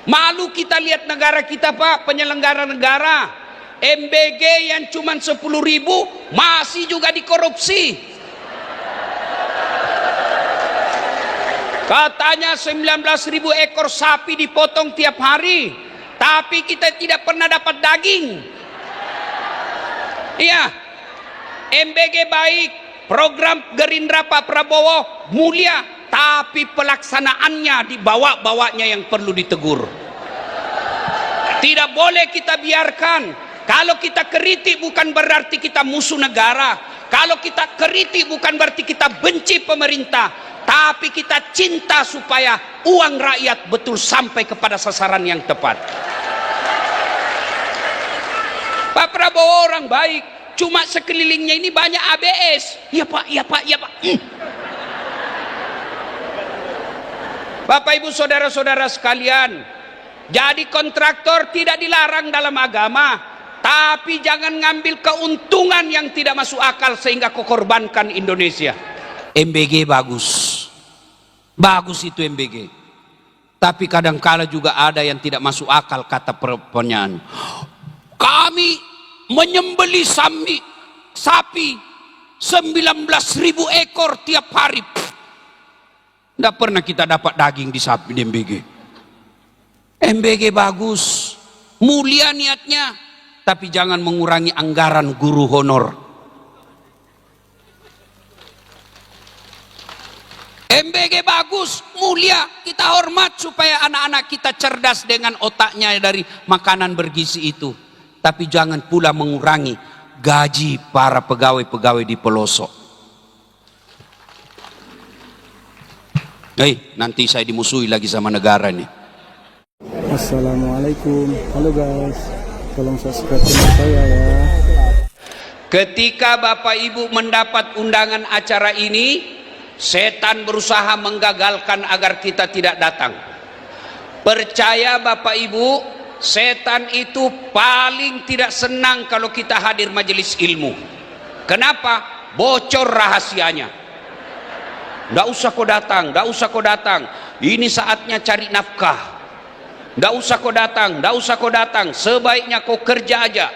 Malu kita lihat negara kita, Pak, penyelenggara negara. MBG yang cuma 10.000 masih juga dikorupsi. Katanya 19.000 ekor sapi dipotong tiap hari, tapi kita tidak pernah dapat daging. Iya, MBG baik, program Gerindra Pak Prabowo mulia, tapi pelaksanaannya dibawa-bawanya yang perlu ditegur. Tidak boleh kita biarkan. Kalau kita kritik bukan berarti kita musuh negara. Kalau kita kritik bukan berarti kita benci pemerintah, tapi kita cinta supaya uang rakyat betul sampai kepada sasaran yang tepat. Pak Prabowo orang baik, cuma sekelilingnya ini banyak ABS. Ya Pak, ya Pak, ya Pak. Bapak Ibu saudara-saudara sekalian, jadi kontraktor tidak dilarang dalam agama, tapi jangan ngambil keuntungan yang tidak masuk akal sehingga kau korbankan Indonesia. MBG bagus, bagus itu MBG, tapi kadang-kala juga ada yang tidak masuk akal. Kata pertanyaan, kami menyembeli sapi 19.000 ekor tiap hari. Tidak pernah kita dapat daging di sapi di MBG. MBG bagus, mulia niatnya, tapi jangan mengurangi anggaran guru honor. MBG bagus, mulia, kita hormat supaya anak-anak kita cerdas dengan otaknya dari makanan bergizi itu. Tapi jangan pula mengurangi gaji para pegawai-pegawai di pelosok. Nanti saya dimusuhi lagi sama negara nih. Assalamualaikum, halo guys, tolong subscribe channel saya ya. Ketika Bapak Ibu mendapat undangan acara ini, setan berusaha menggagalkan agar kita tidak datang. Percaya Bapak Ibu, setan itu paling tidak senang kalau kita hadir majelis ilmu. Kenapa? Bocor rahasianya. Nggak usah kau datang, nggak usah kau datang. Ini saatnya cari nafkah. Nggak usah kau datang, nggak usah kau datang. Sebaiknya kau kerja aja.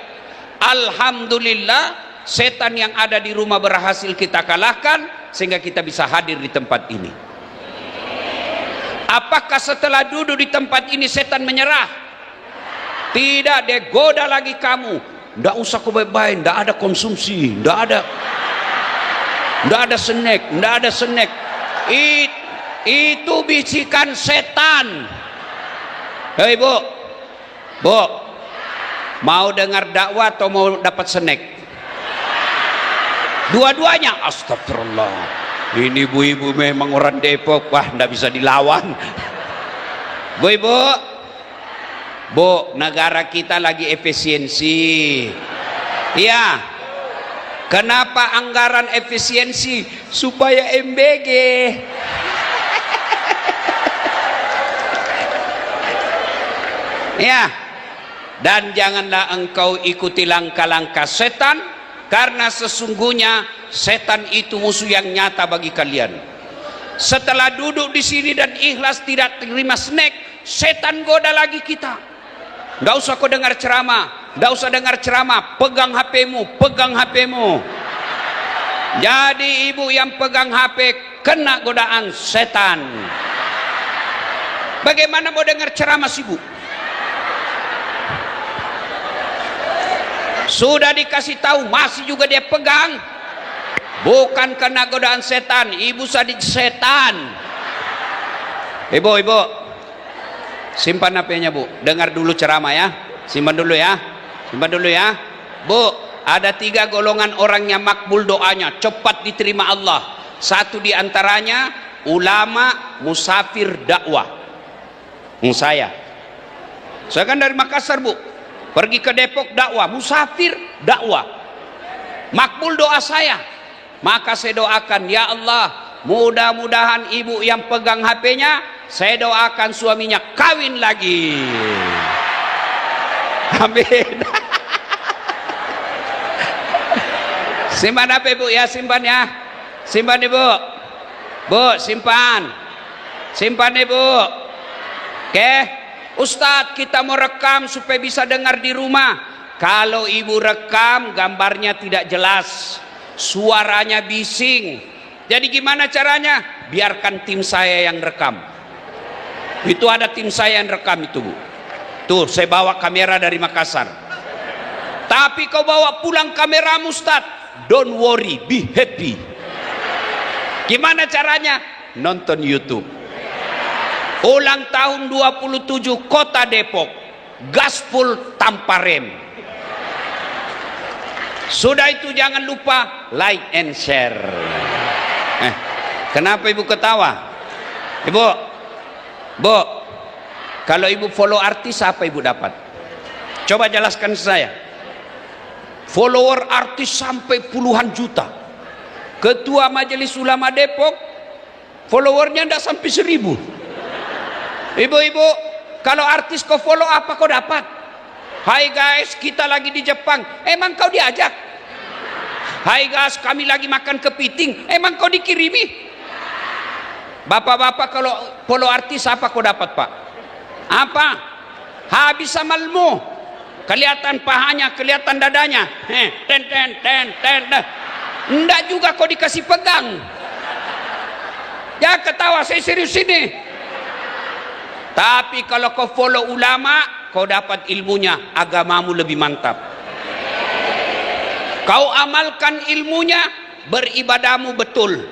Alhamdulillah, setan yang ada di rumah berhasil kita kalahkan sehingga kita bisa hadir di tempat ini. Apakah setelah duduk di tempat ini setan menyerah? Tidak, dia goda lagi kamu. Nggak usah kau baik-baik, nggak ada konsumsi, nggak ada snack, nggak ada snack. Itu bisikan setan. Hei Bu, mau dengar dakwah atau mau dapat snack? Dua-duanya. Astagfirullah. Ini ibu-ibu memang orang Depok, wah nggak bisa dilawan. Bu, negara kita lagi efisiensi. Iya. Kenapa anggaran efisiensi? Supaya MBG. Ya. Dan janganlah engkau ikuti langkah-langkah setan, karena sesungguhnya setan itu musuh yang nyata bagi kalian. Setelah duduk di sini dan ikhlas tidak terima snack, setan goda lagi kita. Nggak usah kau dengar ceramah. Nggak usah dengar ceramah, pegang HP-mu, pegang HP-mu. Jadi ibu yang pegang HP kena godaan setan. Bagaimana mau dengar ceramah sih Bu? Sudah dikasih tahu masih juga dia pegang. Bukan kena godaan setan, ibu sadis setan. Ibu, simpan HP-nya Bu. Dengar dulu ceramah ya. Simpan dulu ya. Simpan dulu ya. Bu, ada 3 golongan orang yang makbul doanya, cepat diterima Allah. Satu di antaranya ulama, musafir, dakwah. Saya kan dari Makassar Bu, pergi ke Depok dakwah, musafir dakwah. Makbul doa saya. Maka saya doakan, ya Allah, mudah-mudahan ibu yang pegang HP-nya, saya doakan suaminya kawin lagi. Amin. Simpan HP Bu ya, simpan ya. Simpan Ibu. Bu, simpan. Simpan Ibu. Oke. Ustadz, kita mau rekam supaya bisa dengar di rumah. Kalau ibu rekam, gambarnya tidak jelas, suaranya bising. Jadi gimana caranya? Biarkan tim saya yang rekam. Itu ada tim saya yang rekam itu, Bu. Tuh, saya bawa kamera dari Makassar. Tapi kau bawa pulang kameramu, Ustadz, don't worry, be happy. Gimana caranya? Nonton YouTube. Ulang tahun 27 Kota Depok, gaspol tanpa rem. Sudah itu jangan lupa like and share. Kenapa ibu ketawa? Ibu, Bu, kalau ibu follow artis apa ibu dapat? Coba jelaskan saya. Follower artis sampai puluhan juta. Ketua Majelis Ulama Depok, followernya tidak sampai 1000. Ibu-ibu, kalau artis kau follow apa kau dapat? Hai guys, kita lagi di Jepang. Emang kau diajak? Hai guys, kami lagi makan kepiting. Emang kau dikirimi? Bapak-bapak, kalau follow artis apa kau dapat, Pak? Apa? Habis amalmu. Kelihatan pahanya, kelihatan dadanya. Enggak juga kau dikasih pegang. Ya ketawa, saya serius ini. Tapi kalau kau follow ulama, kau dapat ilmunya, agamamu lebih mantap. Kau amalkan ilmunya, beribadahmu betul.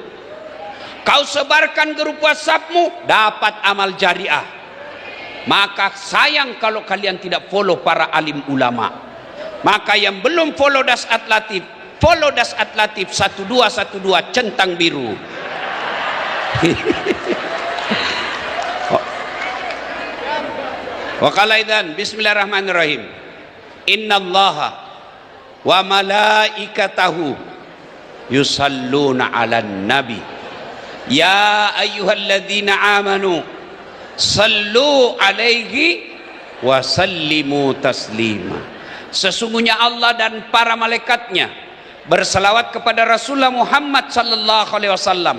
Kau sebarkan grup WhatsAppmu, dapat amal jariah. Maka sayang kalau kalian tidak follow para alim ulama. Maka yang belum follow Dasat Latif, follow Dasat Latif 1212 centang biru. Wa qala idzan bismillahirrahmanirrahim. Innallaha wa malaikatahu yusalluna 'alan nabi. Ya ayyuhalladzina amanu sallu 'alaihi wa sallimu taslima. Sesungguhnya Allah dan para malaikatnya berselawat kepada Rasulullah Muhammad sallallahu alaihi wasallam.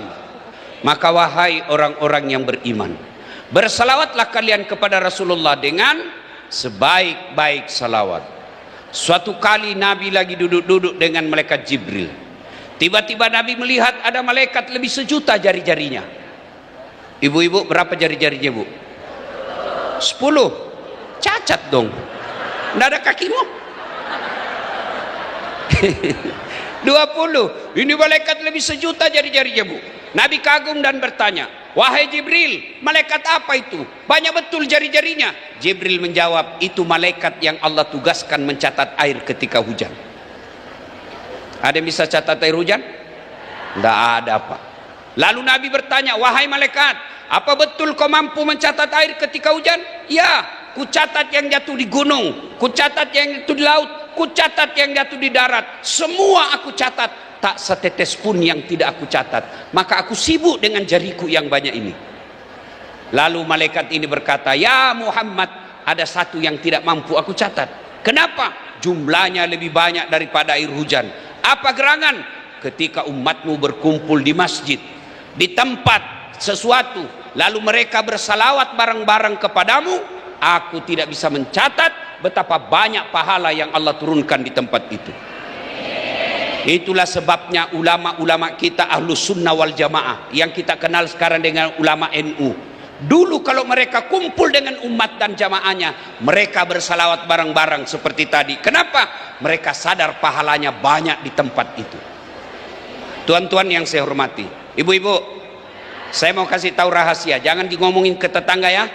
Maka wahai orang-orang yang beriman, bersalawatlah kalian kepada Rasulullah dengan sebaik-baik salawat. Suatu kali Nabi lagi duduk-duduk dengan malaikat Jibril. Tiba-tiba Nabi melihat ada malaikat lebih 1.000.000 jari-jarinya. Ibu-ibu, berapa jari-jarinya, Bu? 10. Cacat dong. Nggak ada kakimu? 20. Ini malaikat lebih 1.000.000 jari-jarinya, Bu. Nabi kagum dan bertanya, wahai Jibril, malaikat apa itu? Banyak betul jari-jarinya. Jibril menjawab, itu malaikat yang Allah tugaskan mencatat air ketika hujan. Ada yang bisa catat air hujan? Tidak ada, Pak. Lalu Nabi bertanya, wahai malaikat, apa betul kau mampu mencatat air ketika hujan? Ya, ku catat yang jatuh di gunung, ku catat yang jatuh di laut, ku catat yang jatuh di darat. Semua aku catat. Tak setetes pun yang tidak aku catat. Maka aku sibuk dengan jariku yang banyak ini. Lalu malaikat ini berkata, ya Muhammad, ada satu yang tidak mampu aku catat. Kenapa? Jumlahnya lebih banyak daripada air hujan. Apa gerangan? Ketika umatmu berkumpul di masjid, di tempat sesuatu, lalu mereka bersalawat bareng-bareng kepadamu, aku tidak bisa mencatat betapa banyak pahala yang Allah turunkan di tempat itu. Itulah sebabnya ulama-ulama kita Ahlus Sunnah wal Jamaah yang kita kenal sekarang dengan ulama NU. Dulu kalau mereka kumpul dengan umat dan jamaahnya, mereka bersalawat bareng-bareng seperti tadi. Kenapa? Mereka sadar pahalanya banyak di tempat itu. Tuan-tuan yang saya hormati, ibu-ibu, saya mau kasih tahu rahasia. Jangan ngomongin ke tetangga ya.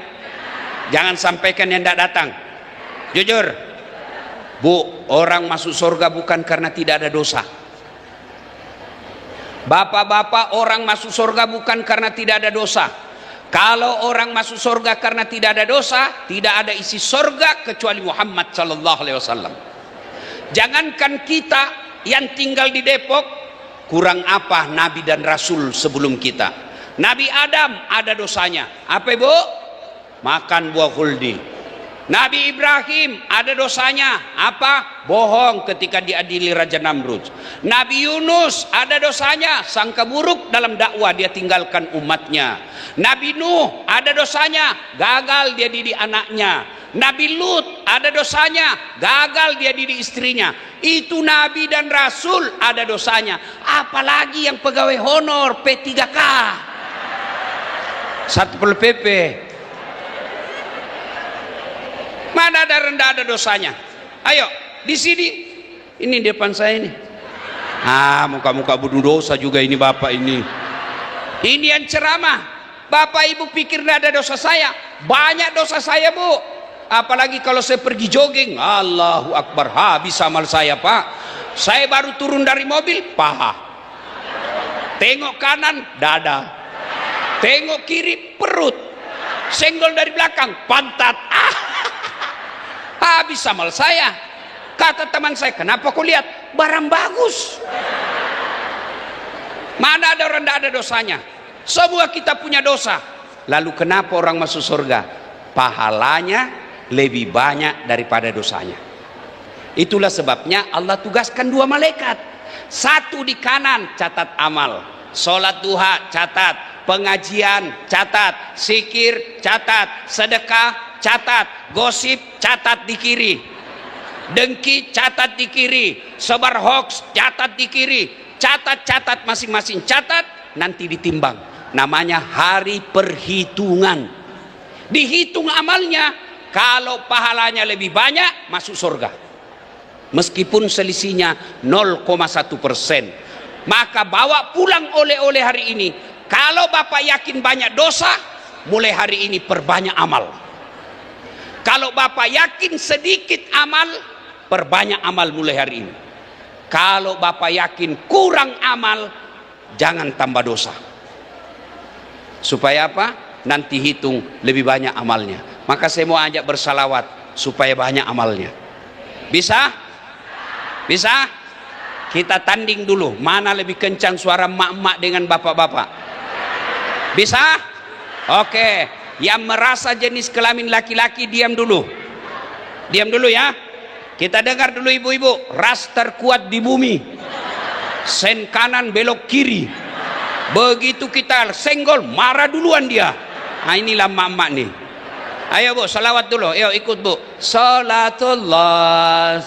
Jangan sampaikan yang tidak datang. Jujur, Bu, orang masuk surga bukan karena tidak ada dosa. Bapak-bapak, orang masuk surga bukan karena tidak ada dosa. Kalau orang masuk surga karena tidak ada dosa, tidak ada isi surga kecuali Muhammad sallallahu alaihi wasallam. Jangankan kita yang tinggal di Depok, kurang apa Nabi dan Rasul sebelum kita. Nabi Adam ada dosanya. Apa, Bu? Makan buah khuldi. Nabi Ibrahim ada dosanya apa? Bohong ketika diadili Raja Namrud. Nabi Yunus ada dosanya sangka buruk dalam dakwah, dia tinggalkan umatnya. Nabi Nuh ada dosanya gagal dia didik anaknya. Nabi Lut ada dosanya gagal dia didik istrinya. Itu Nabi dan Rasul ada dosanya, apalagi yang pegawai honor P3K Satpol PP. Mana ada rendah ada dosanya? Ayo di sini, ini di depan saya ini. Muka-muka bunuh dosa juga ini bapak ini. Ini yang ceramah. Bapak ibu pikir tidak ada dosa saya? Banyak dosa saya bu. Apalagi kalau saya pergi jogging, Allahu Akbar, habis amal saya pak. Saya baru turun dari mobil, paha. Tengok kanan, dada. Tengok kiri, perut. Senggol dari belakang, pantat. Habis amal saya. Kata teman saya, kenapa kau lihat barang bagus? Mana ada orang tidak ada dosanya? Semua kita punya dosa. Lalu kenapa orang masuk surga? Pahalanya lebih banyak daripada dosanya. Itulah sebabnya Allah tugaskan 2 malaikat. Satu di kanan catat amal, sholat duha catat, pengajian catat, zikir catat, sedekah catat, gosip catat di kiri, dengki catat di kiri, sebar hoax catat di kiri. Catat masing-masing catat, nanti ditimbang. Namanya hari perhitungan. Dihitung amalnya, kalau pahalanya lebih banyak masuk surga, meskipun selisihnya 0,1%. Maka bawa pulang oleh-oleh hari ini. Kalau bapak yakin banyak dosa, mulai hari ini perbanyak amal. Kalau bapak yakin sedikit amal, perbanyak amal mulai hari ini. Kalau bapak yakin kurang amal, jangan tambah dosa. Supaya apa? Nanti hitung lebih banyak amalnya. Maka saya mau ajak bersalawat supaya banyak amalnya. Bisa? Bisa? Kita tanding dulu, mana lebih kencang suara mak-mak dengan bapak-bapak. Bisa? Oke. Yang merasa jenis kelamin laki-laki diam dulu. Diam dulu ya. Kita dengar dulu ibu-ibu. Ras terkuat di bumi, sen kanan belok kiri. Begitu kita senggol, marah duluan dia. Nah inilah mak-mak nih. Ayo bu, salawat dulu. Ayo ikut bu. Salatullah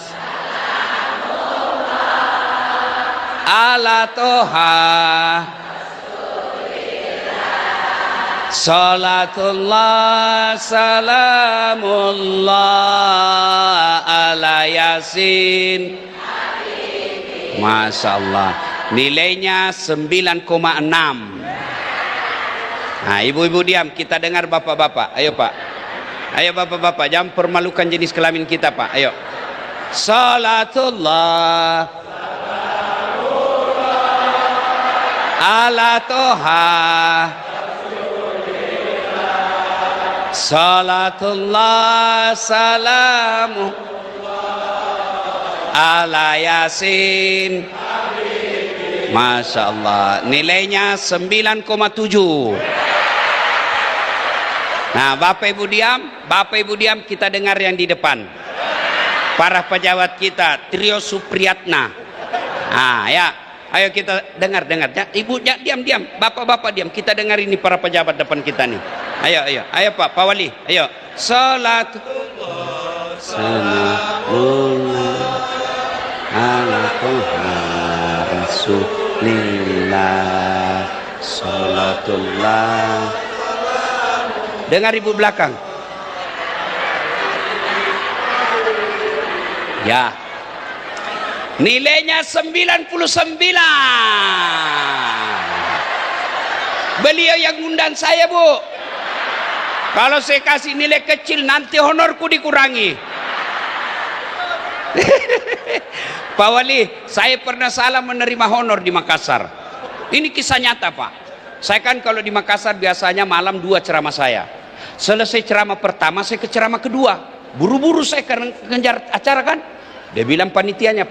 ala toha, salatullah salamullah ala yasin. Masya Allah, nilainya 9,6. Nah ibu-ibu diam, kita dengar bapak-bapak. Ayo pak, ayo bapak-bapak, jangan permalukan jenis kelamin kita pak. Ayo. Salatullah ala toha, salatullah salamu ala yasin. Masya Allah, nilainya 9,7. Nah bapak ibu diam, kita dengar yang di depan. Para pejabat kita, trio Supriyatna. Nah ya, ayo kita dengar ya. Ibu diam, bapak-bapak diam. Kita dengar ini para pejabat depan kita nih. Ayo Pak Wali, ayo. Salatullah salamullah ala Rasulillah, salatullah. Dengar ibu belakang. Ya. Nilainya 99. Beliau yang undang saya bu. Kalau saya kasih nilai kecil nanti honorku dikurangi. Pak Wali, saya pernah salah menerima honor di Makassar. Ini kisah nyata pak. Saya kan kalau di Makassar biasanya malam 2 ceramah saya. Selesai ceramah pertama saya ke ceramah kedua. Buru-buru saya kejar acara kan. Dia bilang panitianya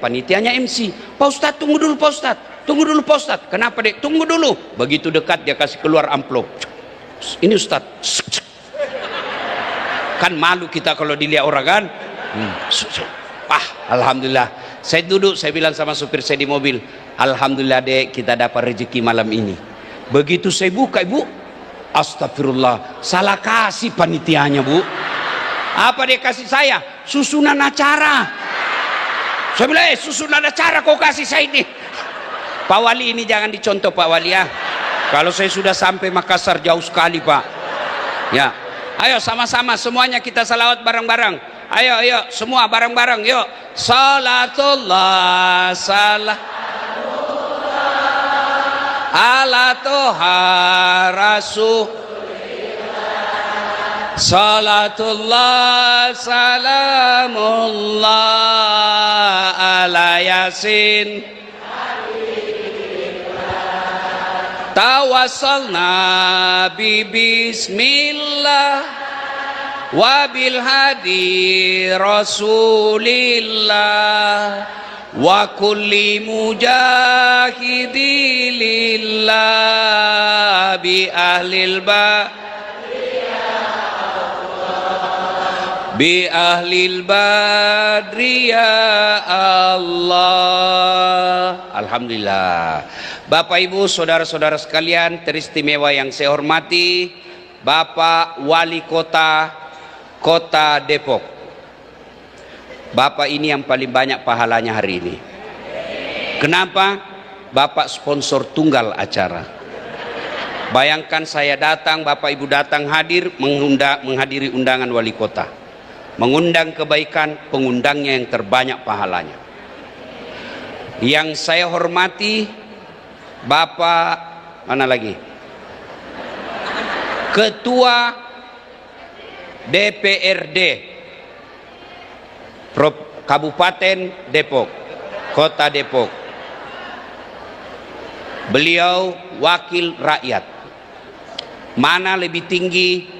MC. Pak Ustadz tunggu dulu Pak Ustadz. Kenapa dek? Tunggu dulu. Begitu dekat dia kasih keluar amplop. Ini Ustadz. Kan malu kita kalau dilihat orang kan. Alhamdulillah. Saya duduk, saya bilang sama supir saya di mobil, alhamdulillah dek, kita dapat rezeki malam ini. Begitu saya buka, ibu, astagfirullah, salah kasih panitianya, bu. Apa dia kasih saya? Susunan acara. Saya bilang, susunan acara kau kasih saya ini. Pak Wali, ini jangan dicontoh Pak Wali ya. Kalau saya sudah sampai Makassar jauh sekali Pak. Ya, ayo sama-sama semuanya kita salawat bareng-bareng. Ayo semua bareng-bareng yuk. Salatullah ala toha rasul. Salatullah salamullah ala yasin. Tawassalna bi bismillah wabil hadi rasulillah wa kulli mujahidi lillah bi ahlil badri ya Allah. Alhamdulillah. Bapak Ibu saudara-saudara sekalian teristimewa yang saya hormati, Bapak Wali Kota Depok. Bapak ini yang paling banyak pahalanya hari ini. Kenapa? Bapak sponsor tunggal acara. Bayangkan saya datang, Bapak Ibu datang hadir menghadiri undangan wali kota. Mengundang kebaikan, pengundangnya yang terbanyak pahalanya. Yang saya hormati Bapak mana lagi? Ketua DPRD Kabupaten Depok, Kota Depok. Beliau wakil rakyat. Mana lebih tinggi,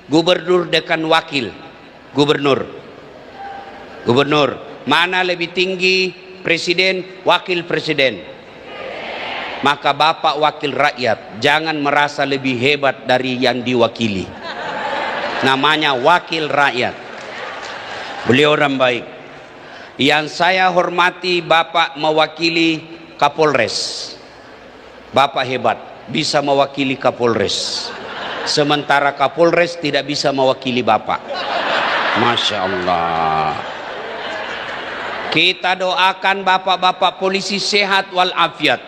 gubernur dengan wakil gubernur? Gubernur. Mana lebih tinggi, presiden, wakil presiden? Maka Bapak wakil rakyat, jangan merasa lebih hebat dari yang diwakili. Namanya wakil rakyat. Beliau orang baik. Yang saya hormati, Bapak mewakili Kapolres. Bapak hebat, bisa mewakili Kapolres. Sementara Kapolres tidak bisa mewakili Bapak. Masya Allah. Kita doakan bapak-bapak polisi sehat walafiat.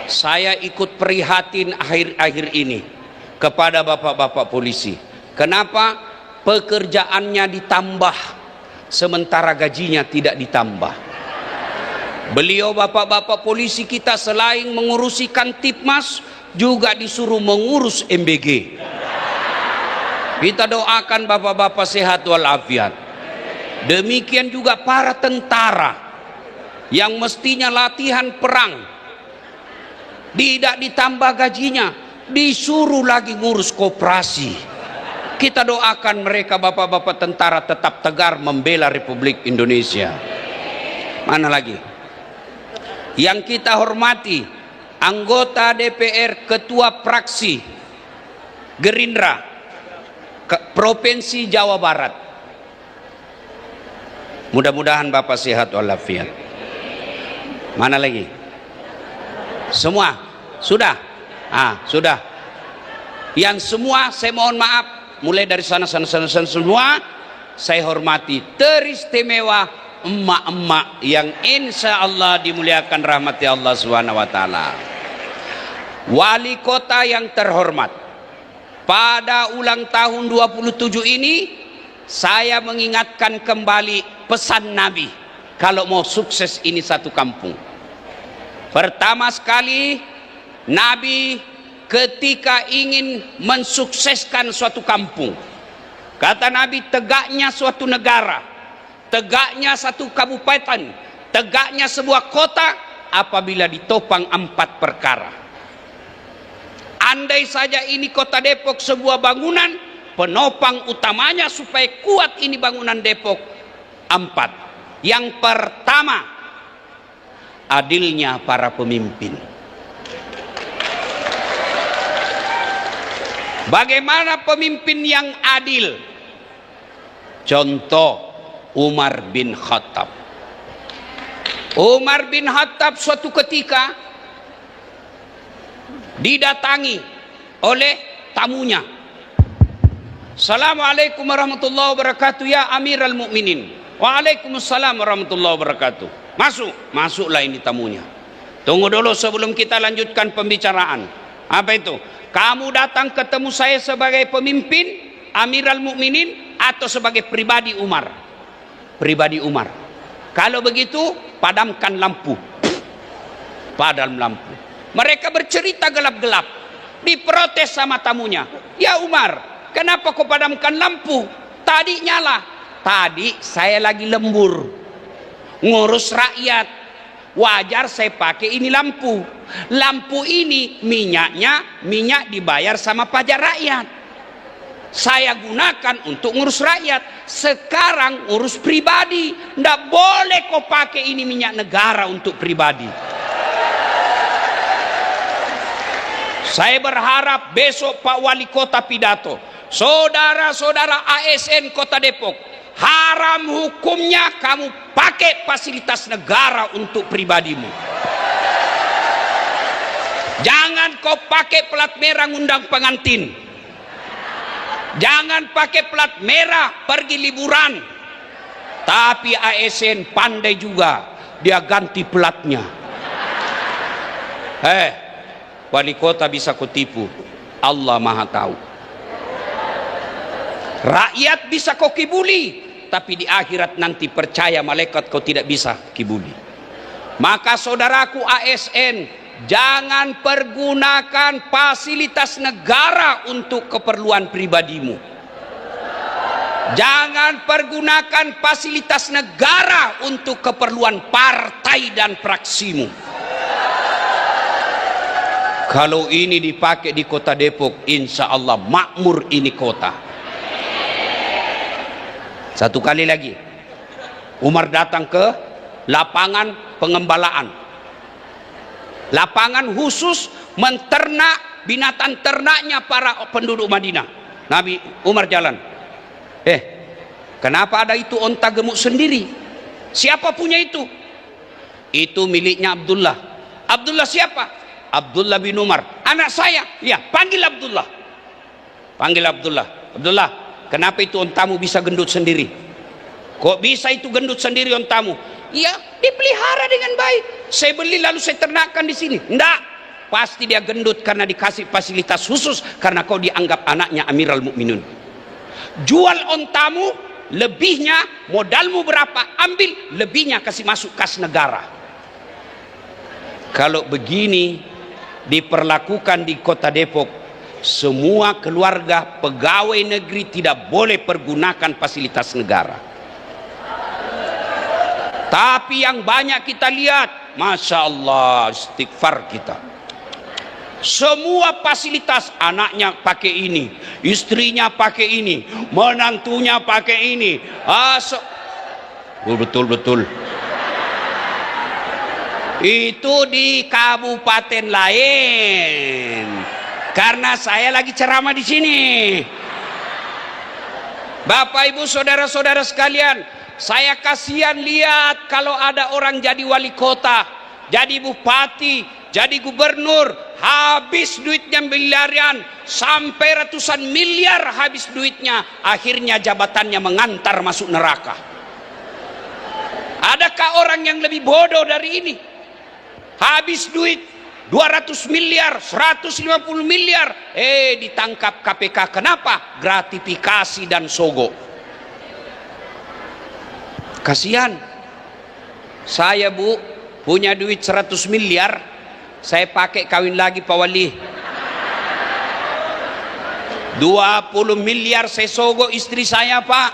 Saya ikut prihatin akhir-akhir ini kepada bapak-bapak polisi. Kenapa? Pekerjaannya ditambah sementara gajinya tidak ditambah. Beliau bapak-bapak polisi kita selain mengurusi Kamtipmas juga disuruh mengurus MBG. Kita doakan bapak-bapak sehat walafiat. Demikian juga para tentara yang mestinya latihan perang, tidak ditambah gajinya, disuruh lagi ngurus koperasi. Kita doakan mereka bapak-bapak tentara tetap tegar membela Republik Indonesia. Mana lagi? Yang kita hormati, anggota DPR, ketua fraksi Gerindra Provinsi Jawa Barat. Mudah-mudahan Bapak sehat walafiat. Mana lagi? Semua? Sudah? Sudah. Yang semua saya mohon maaf, mulai dari sana semua saya hormati, teristimewa emak-emak yang insya Allah dimuliakan rahmati Allah Subhanahu wa taala. Wali kota yang terhormat, pada ulang tahun 27 ini saya mengingatkan kembali pesan Nabi kalau mau sukses ini satu kampung. Pertama sekali, Nabi ketika ingin mensukseskan suatu kampung, kata Nabi, tegaknya suatu negara, tegaknya satu kabupaten, tegaknya sebuah kota apabila ditopang 4 perkara. Andai saja ini kota Depok sebuah bangunan, penopang utamanya supaya kuat ini bangunan Depok 4. Yang pertama, adilnya para pemimpin. Bagaimana pemimpin yang adil? Contoh Umar bin Khattab. Umar bin Khattab suatu ketika didatangi oleh tamunya. Assalamualaikum warahmatullahi wabarakatuh ya Amirul Mukminin. Waalaikumsalam warahmatullahi wabarakatuh. Masuklah ini tamunya. Tunggu dulu sebelum kita lanjutkan pembicaraan. Apa itu? Kamu datang ketemu saya sebagai pemimpin Amirul Mukminin atau sebagai pribadi Umar? Pribadi Umar. Kalau begitu, padamkan lampu. Padam lampu. Mereka bercerita gelap-gelap. Diprotes sama tamunya. Ya Umar, kenapa kau padamkan lampu? Tadi nyala. Tadi saya lagi lembur. Ngurus rakyat. Wajar saya pakai ini lampu. Lampu ini minyak dibayar sama pajak rakyat. Saya gunakan untuk ngurus rakyat. Sekarang urus pribadi. Nggak boleh kau pakai ini minyak negara untuk pribadi. Saya berharap besok Pak Wali Kota pidato. Saudara-saudara ASN Kota Depok, haram hukumnya kamu pakai fasilitas negara untuk pribadimu. Jangan kau pakai plat merah ngundang pengantin. Jangan pakai plat merah pergi liburan. Tapi ASN pandai juga, dia ganti platnya. Wali kota bisa kau tipu, Allah Maha tahu. Rakyat bisa kau kibuli, tapi di akhirat nanti percaya malaikat kau tidak bisa kibuli. Maka saudaraku ASN, jangan pergunakan fasilitas negara untuk keperluan pribadimu. Jangan pergunakan fasilitas negara untuk keperluan partai dan fraksimu. Kalau ini dipakai di Kota Depok, insya Allah makmur ini kota. Satu kali lagi, Umar datang ke lapangan pengembalaan. Lapangan khusus menternak binatang ternaknya para penduduk Madinah. Nabi Umar jalan. Kenapa ada itu onta gemuk sendiri? Siapa punya itu? Itu miliknya Abdullah. Abdullah siapa? Abdullah bin Umar. Anak saya. Ya, panggil Abdullah. Panggil Abdullah. Abdullah, kenapa itu ontamu bisa gendut sendiri? Kok bisa itu gendut sendiri ontamu? Ya, dipelihara dengan baik. Saya beli lalu saya ternakkan di sini. Enggak, pasti dia gendut karena dikasih fasilitas khusus karena kau dianggap anaknya Amirul Mukminin. Jual ontamu, lebihnya modalmu berapa? Ambil lebihnya kasih masuk kas negara. Kalau begini diperlakukan di Kota Depok, semua keluarga pegawai negeri tidak boleh pergunakan fasilitas negara. Tapi yang banyak kita lihat, Masya Allah, istighfar kita. Semua fasilitas, anaknya pakai ini, istrinya pakai ini, menantunya pakai ini. Betul-betul. Itu di kabupaten lain. Karena saya lagi ceramah di sini. Bapak Ibu saudara-saudara sekalian, saya kasihan lihat kalau ada orang jadi wali kota, jadi bupati, jadi gubernur, habis duitnya miliaran, sampai ratusan miliar habis duitnya, akhirnya jabatannya mengantar masuk neraka. Adakah orang yang lebih bodoh dari ini? Habis duit 200 miliar, 150 miliar, ditangkap KPK. Kenapa? Gratifikasi dan sogok. Kasihan. Saya Bu punya duit 100 miliar, saya pakai kawin lagi Pak Wali. 20 miliar saya sogok istri saya Pak.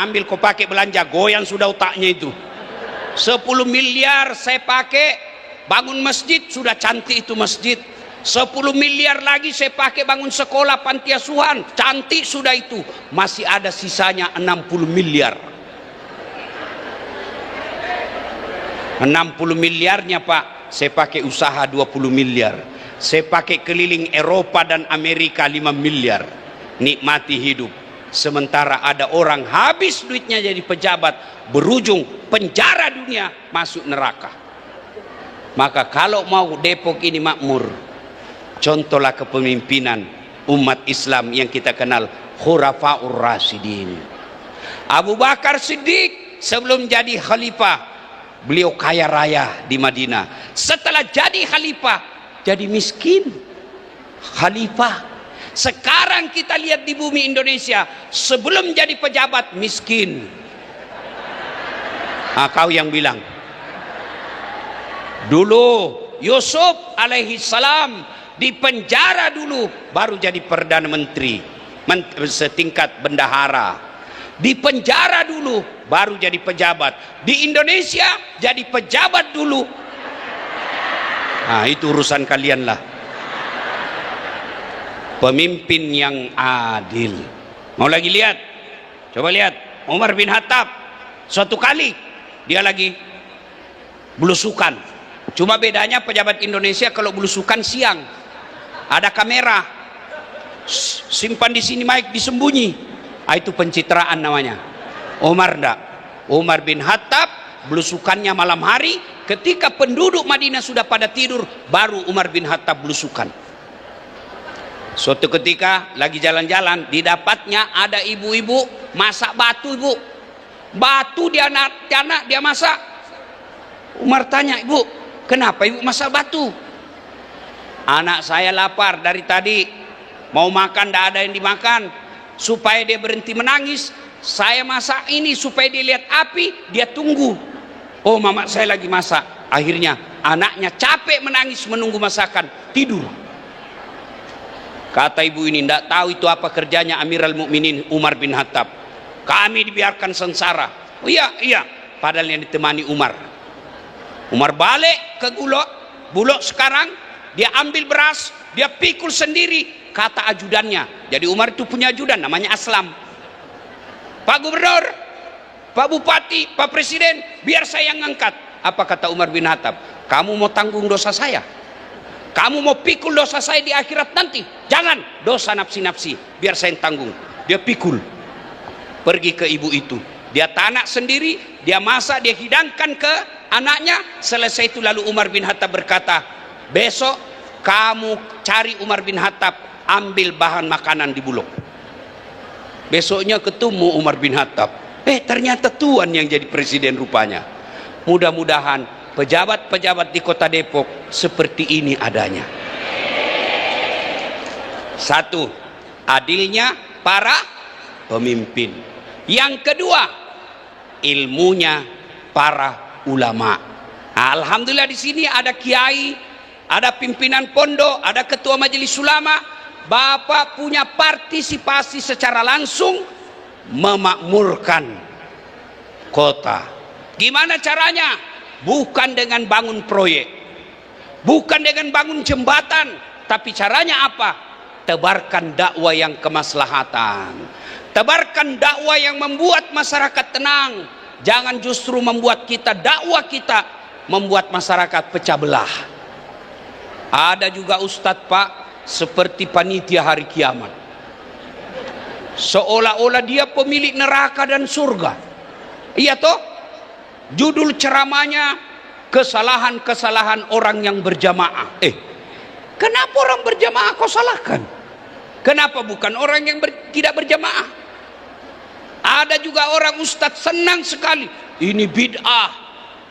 Ambil kau pakai belanja, goyang sudah otaknya itu. 10 miliar saya pakai bangun masjid, sudah cantik itu masjid. 10 miliar lagi saya pakai bangun sekolah panti asuhan, cantik sudah itu. Masih ada sisanya 60 miliar. 60 miliarnya Pak, saya pakai usaha 20 miliar. Saya pakai keliling Eropa dan Amerika 5 miliar. Nikmati hidup. Sementara ada orang habis duitnya jadi pejabat, berujung penjara dunia, masuk neraka. Maka kalau mau Depok ini makmur, contohlah kepemimpinan umat Islam yang kita kenal, Khurafaur Rasyidin. Abu Bakar Siddiq sebelum jadi khalifah, beliau kaya raya di Madinah. Setelah jadi khalifah, jadi miskin. Khalifah. Sekarang kita lihat di bumi Indonesia, sebelum jadi pejabat miskin. Kau yang bilang. Dulu Yusuf alaihi salam di penjara dulu, baru jadi perdana menteri, setingkat bendahara. Di penjara dulu, baru jadi pejabat. Di Indonesia jadi pejabat dulu. Itu urusan kalian lah. Pemimpin yang adil. Mau lagi lihat? Coba lihat Umar bin Khattab. Suatu kali dia lagi belusukan. Cuma bedanya pejabat Indonesia kalau belusukan siang, ada kamera, simpan di sini mic, disembunyi. Itu pencitraan namanya. Umar enggak. Umar bin Khattab belusukannya malam hari, ketika penduduk Madinah sudah pada tidur, baru Umar bin Khattab belusukan. Suatu ketika lagi jalan-jalan, didapatnya ada ibu-ibu masak batu, ibu. Batu dia anak dia masak. Umar tanya, ibu, kenapa ibu masak batu? Anak saya lapar dari tadi, mau makan tidak ada yang dimakan. Supaya dia berhenti menangis, saya masak ini supaya dia lihat api, dia tunggu. Oh, mama saya lagi masak. Akhirnya anaknya capek menangis menunggu masakan, tidur. Kata ibu ini, tidak tahu itu apa kerjanya Amirul Mukminin Umar bin Khattab. Kami dibiarkan sengsara. Oh iya, padahal yang ditemani Umar. Umar balik ke Bulog sekarang, dia ambil beras, dia pikul sendiri. Kata ajudannya, jadi Umar itu punya ajudan namanya Aslam. Pak Gubernur, Pak Bupati, Pak Presiden, biar saya yang ngangkat. Apa kata Umar bin Khattab? Kamu mau tanggung dosa saya? Kamu mau pikul dosa saya di akhirat nanti? Jangan, dosa nafsi-nafsi, biar saya yang tanggung. Dia pikul, pergi ke ibu itu, dia tanak sendiri, dia masak, dia hidangkan ke anaknya. Selesai itu lalu Umar bin Khattab berkata, besok kamu cari Umar bin Khattab, ambil bahan makanan di Bulog. Besoknya ketemu Umar bin Khattab, ternyata tuan yang jadi presiden rupanya. Mudah-mudahan pejabat-pejabat di kota Depok seperti ini adanya. Satu, adilnya para pemimpin. Yang kedua, ilmunya para ulama. Alhamdulillah di sini ada kiai, ada pimpinan pondok, ada ketua majelis ulama. Bapak punya partisipasi secara langsung memakmurkan kota. Gimana caranya? Bukan dengan bangun proyek, bukan dengan bangun jembatan, tapi caranya apa? Tebarkan dakwah yang kemaslahatan, tebarkan dakwah yang membuat masyarakat tenang. Jangan justru membuat kita, dakwah kita membuat masyarakat pecah belah. Ada juga ustadz pak, seperti panitia hari kiamat, seolah-olah dia pemilik neraka dan surga. Iya toh? Judul ceramahnya, kesalahan-kesalahan orang yang berjamaah. Kenapa orang berjamaah kau salahkan? Kenapa bukan orang yang tidak berjamaah? Ada juga orang ustadz senang sekali, ini bid'ah,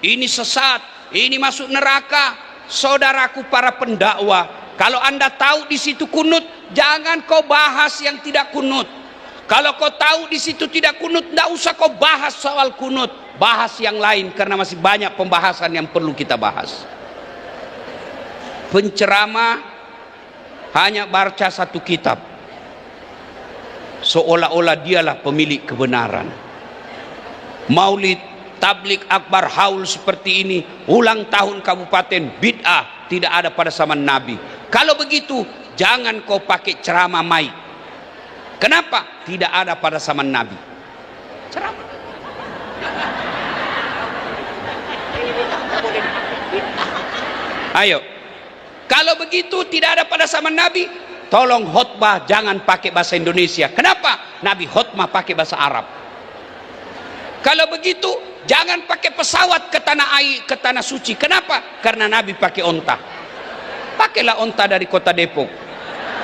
ini sesat, ini masuk neraka. Saudaraku para pendakwah, kalau anda tahu di situ kunut, jangan kau bahas yang tidak kunut. Kalau kau tahu di situ tidak kunut, tidak usah kau bahas soal kunut, bahas yang lain, karena masih banyak pembahasan yang perlu kita bahas. Penceramah hanya baca satu kitab, seolah-olah dialah pemilik kebenaran. Maulid, tablik akbar, haul seperti ini, ulang tahun kabupaten, bid'ah, tidak ada pada zaman Nabi. Kalau begitu, jangan kau pakai ceramah mic. Kenapa? Tidak ada pada zaman Nabi ceramah. Ayo, kalau begitu tidak ada pada zaman Nabi, tolong khotbah jangan pakai bahasa Indonesia. Kenapa? Nabi khotbah pakai bahasa Arab. Kalau begitu jangan pakai pesawat ke tanah air, ke tanah suci. Kenapa? Karena Nabi pakai onta. Pakailah onta dari kota Depok.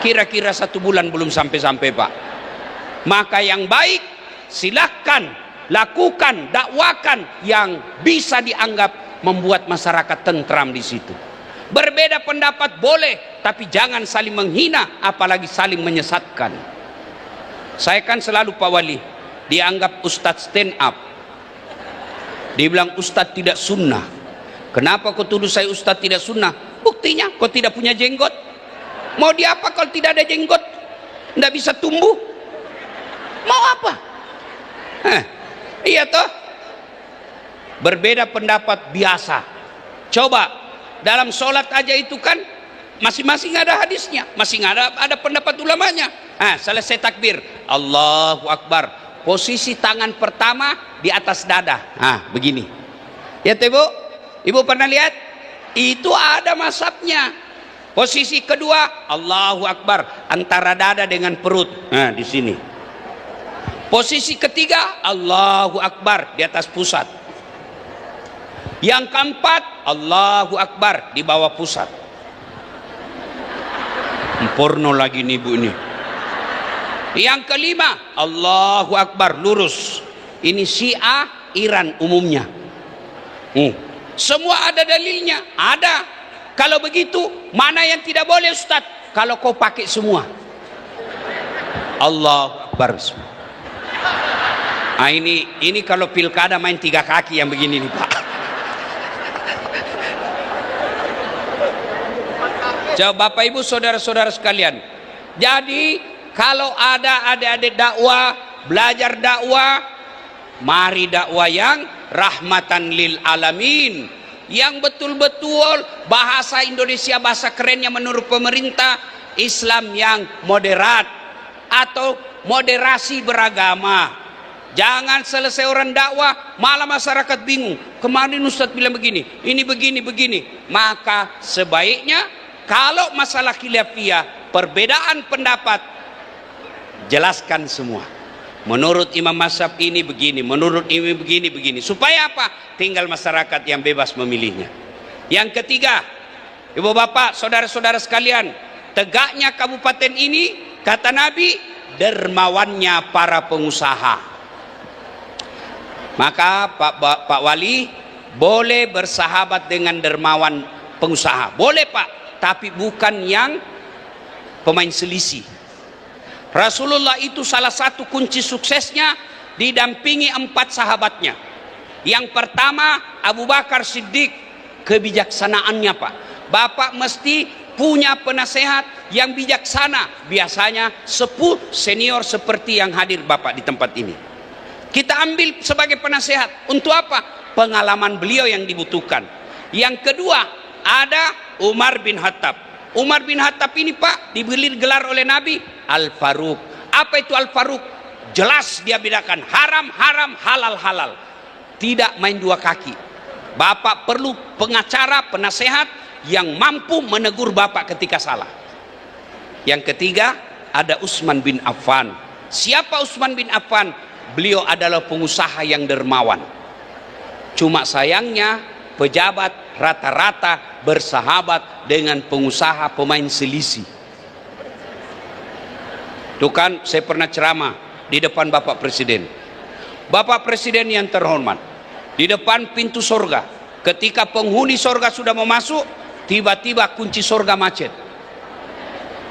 Kira-kira 1 bulan belum sampai-sampai, Pak. Maka yang baik silahkan lakukan, dakwakan yang bisa dianggap membuat masyarakat tentram di situ. Berbeda pendapat boleh, tapi jangan saling menghina, apalagi saling menyesatkan. Saya kan selalu Pak Wali dianggap ustadz stand up. Dibilang ustadz tidak sunnah. Kenapa kau tuduh saya ustadz tidak sunnah? Buktinya kau tidak punya jenggot. Mau diapa kalau tidak ada jenggot? Tidak bisa tumbuh. Mau apa? Iya toh. Berbeda pendapat biasa. Coba dalam sholat aja itu kan masing-masing ada hadisnya, masing ada pendapat ulamanya. Selesai takbir, Allahu Akbar. Posisi tangan pertama di atas dada. Begini. Ya Ibu? Ibu pernah lihat? Itu ada mazhabnya. Posisi kedua, Allahu Akbar, antara dada dengan perut. Di sini. Posisi ketiga, Allahu Akbar, di atas pusat. Yang keempat, Allahu Akbar, di bawah pusat. Porno lagi nih Bu ini. Yang kelima, Allahu Akbar, lurus. Ini Syiah Iran umumnya. Semua ada dalilnya, ada. Kalau begitu, mana yang tidak boleh Ustaz? Kalau kau pakai semua. Allahu Akbar. Ini kalau pilkada main 3 kaki yang begini nih Pak. Coba Bapak Ibu saudara-saudara sekalian. Jadi kalau ada adik-adik dakwah, belajar dakwah, mari dakwah yang rahmatan lil alamin, yang betul-betul bahasa Indonesia, bahasa kerennya menurut pemerintah, Islam yang moderat atau moderasi beragama. Jangan selesai orang dakwah malah masyarakat bingung. Kemarin Ustadz bilang begini, ini begini. Maka sebaiknya kalau masalah khilafiyah, perbedaan pendapat, jelaskan semua. Menurut imam mazhab ini begini, menurut ini begini. Supaya apa? Tinggal masyarakat yang bebas memilihnya. Yang ketiga, Ibu Bapak, saudara-saudara sekalian, tegaknya kabupaten ini, kata Nabi, dermawannya para pengusaha. Maka Pak Wali boleh bersahabat dengan dermawan pengusaha. Boleh Pak, tapi bukan yang pemain selisih. Rasulullah itu salah satu kunci suksesnya didampingi 4 sahabatnya. Yang pertama Abu Bakar Siddiq, kebijaksanaannya Pak. Bapak mesti punya penasehat yang bijaksana. Biasanya sepuh senior seperti yang hadir Bapak di tempat ini. Kita ambil sebagai penasehat. Untuk apa? Pengalaman beliau yang dibutuhkan. Yang kedua ada Umar bin Khattab. Umar bin Khattab ini Pak diberi gelar oleh Nabi Al-Faruq. Apa itu Al-Faruq? Jelas dia bedakan haram, halal, halal. Tidak main 2 kaki. Bapak perlu pengacara, penasehat yang mampu menegur Bapak ketika salah. Yang ketiga ada Utsman bin Affan. Siapa Utsman bin Affan? Beliau adalah pengusaha yang dermawan. Cuma sayangnya pejabat rata-rata bersahabat dengan pengusaha pemain selisih. Itu kan saya pernah ceramah di depan Bapak Presiden. Bapak Presiden yang terhormat, di depan pintu sorga, ketika penghuni sorga sudah mau masuk, tiba-tiba kunci sorga macet.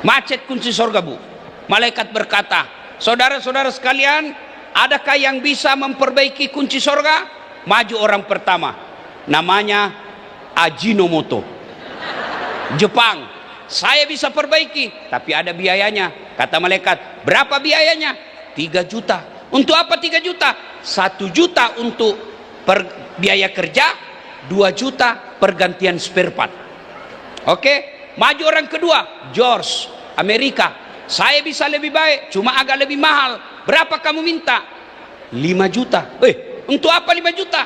Macet kunci sorga Bu. Malaikat berkata, saudara-saudara sekalian, adakah yang bisa memperbaiki kunci sorga? Maju orang pertama, namanya Ajinomoto, Jepang. Saya bisa perbaiki, tapi ada biayanya. Kata malaikat, berapa biayanya? 3 juta. Untuk apa 3 juta? 1 juta untuk biaya kerja, 2 juta pergantian spare part. Oke, maju orang kedua, George, Amerika. Saya bisa lebih baik, cuma agak lebih mahal. Berapa kamu minta? 5 juta. Untuk apa 5 juta?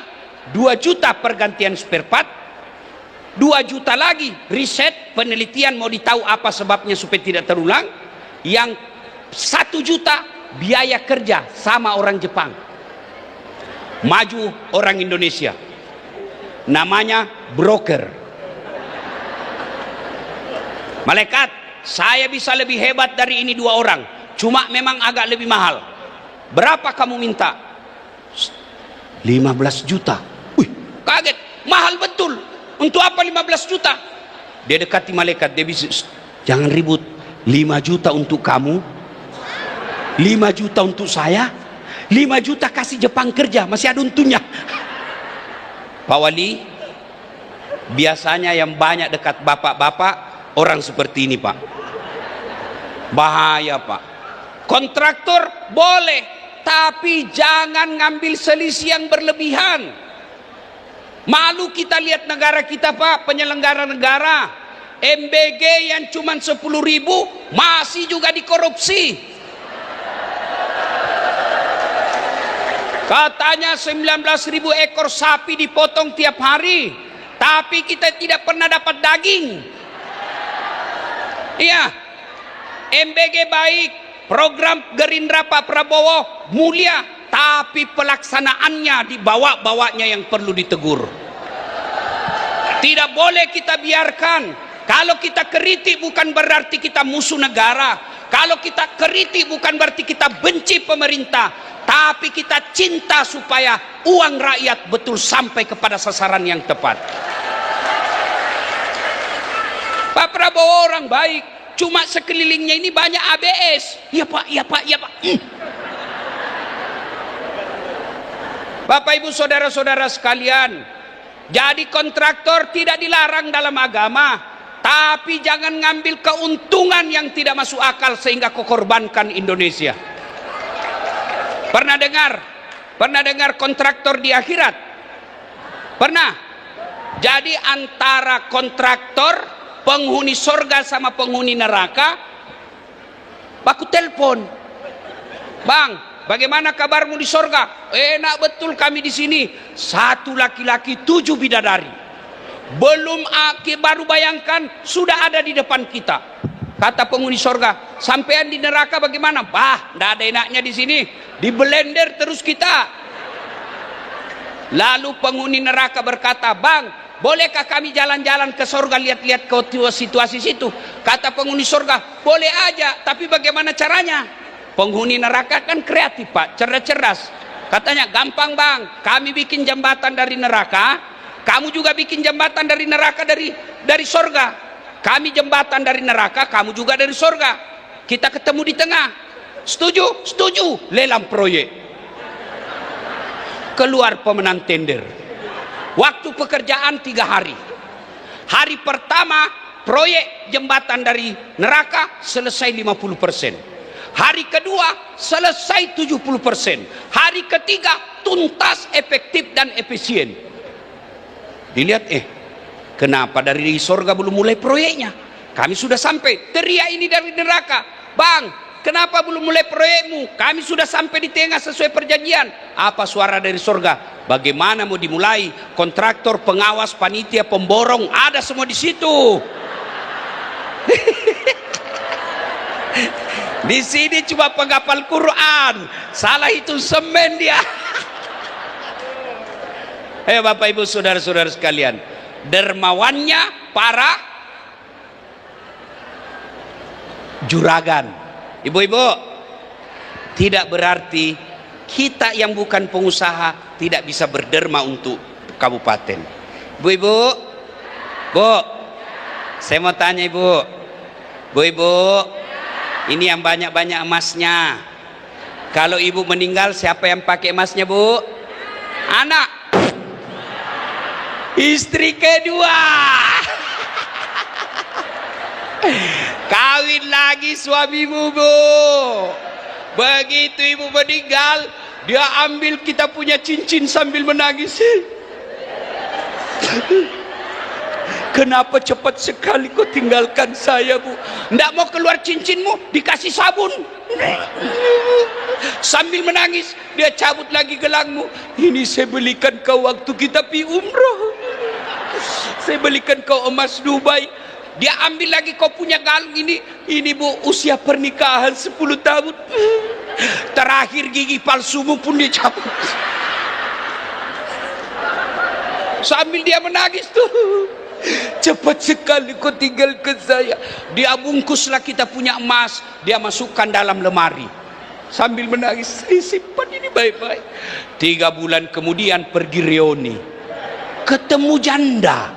2 juta pergantian spare part, 2 juta lagi riset penelitian, mau ditahu apa sebabnya supaya tidak terulang. yang 1 juta biaya kerja sama orang Jepang. Maju orang Indonesia. Namanya broker. Malaikat, saya bisa lebih hebat dari ini 2 orang. Cuma memang agak lebih mahal. Berapa kamu minta? 15 juta. Wih, kaget. Mahal betul. Untuk apa 15 juta? Dia dekati malaikat. Dia bisa, jangan ribut. 5 juta untuk kamu. 5 juta untuk saya. 5 juta kasih Jepang kerja. Masih ada untungnya. Pak Wali, biasanya yang banyak dekat bapak-bapak orang seperti ini, Pak. Bahaya, Pak. Kontraktor boleh, tapi jangan ngambil selisih yang berlebihan. Malu kita lihat negara kita, Pak, penyelenggara negara. MBG yang cuma 10.000 masih juga dikorupsi. Katanya 19.000 ekor sapi dipotong tiap hari, tapi kita tidak pernah dapat daging. Iya, MBG baik, program Gerindra Pak Prabowo mulia, tapi pelaksanaannya dibawa-bawanya yang perlu ditegur. Tidak boleh kita biarkan. Kalau kita kritik bukan berarti kita musuh negara. Kalau kita kritik bukan berarti kita benci pemerintah, tapi kita cinta supaya uang rakyat betul sampai kepada sasaran yang tepat. Pak Prabowo orang baik, cuma sekelilingnya ini banyak ABS. Ya Pak, ya Pak, ya Pak. Bapak Ibu saudara-saudara sekalian, jadi kontraktor tidak dilarang dalam agama. Tapi jangan ngambil keuntungan yang tidak masuk akal sehingga kau korbankan Indonesia. Pernah dengar kontraktor di akhirat? Pernah? Jadi antara kontraktor, penghuni sorga sama penghuni neraka, baku telepon. Bang, bagaimana kabarmu di sorga? Enak betul kami di sini. 1 laki-laki 7 bidadari. Baru bayangkan sudah ada di depan kita. Kata penghuni sorga, sampean di neraka bagaimana? Bah, tidak ada enaknya di sini. Di blender terus kita. Lalu penghuni neraka berkata, bang, bolehkah kami jalan-jalan ke sorga, lihat-lihat ke situasi situ? Kata penghuni sorga, boleh aja, tapi bagaimana caranya? Penghuni neraka kan kreatif, Pak, cerdas-cerdas. Katanya, gampang bang, kami bikin jembatan dari neraka. Kamu juga bikin jembatan dari neraka, dari sorga. Kami jembatan dari neraka, kamu juga dari sorga. Kita ketemu di tengah. Setuju? Setuju. Lelang proyek. Keluar pemenang tender. Waktu pekerjaan 3 hari. Hari pertama proyek jembatan dari neraka selesai 50%. Hari kedua selesai 70%. Hari ketiga tuntas, efektif dan efisien. Dilihat, kenapa dari sorga belum mulai proyeknya? Kami sudah sampai. Teriak ini dari neraka, bang, kenapa belum mulai proyekmu? Kami sudah sampai di tengah sesuai perjanjian. Apa suara dari sorga? Bagaimana mau dimulai? Kontraktor, pengawas, panitia, pemborong, ada semua di situ. Di sini cuma penghafal Quran, salah itu semen dia. Bapak Ibu saudara-saudara sekalian, dermawannya para juragan. Ibu-ibu, tidak berarti kita yang bukan pengusaha tidak bisa berderma untuk kabupaten. Ibu-ibu, Bu, saya mau tanya Ibu. Bu-ibu, ini yang banyak-banyak emasnya. Kalau ibu meninggal, siapa yang pakai emasnya, Bu? Anak. Istri kedua. Kawin lagi suamimu, Bu. Begitu ibu meninggal, dia ambil kita punya cincin sambil menangis. Kenapa cepat sekali kau tinggalkan saya, Bu? Tidak mau keluar cincinmu, dikasih sabun. Sambil menangis, dia cabut lagi gelangmu. Ini saya belikan kau waktu kita pergi umroh. Saya belikan kau emas Dubai. Dia ambil lagi, kau punya kalung ini Bu, usia pernikahan 10 tahun. Terakhir gigi palsumu pun dicabut. Sambil dia menangis tuh, cepat sekali kau tinggalkan saya. Dia bungkuslah kita punya emas, dia masukkan dalam lemari. Sambil menangis, saya simpan ini baik-baik. 3 bulan kemudian pergi reuni, ketemu janda.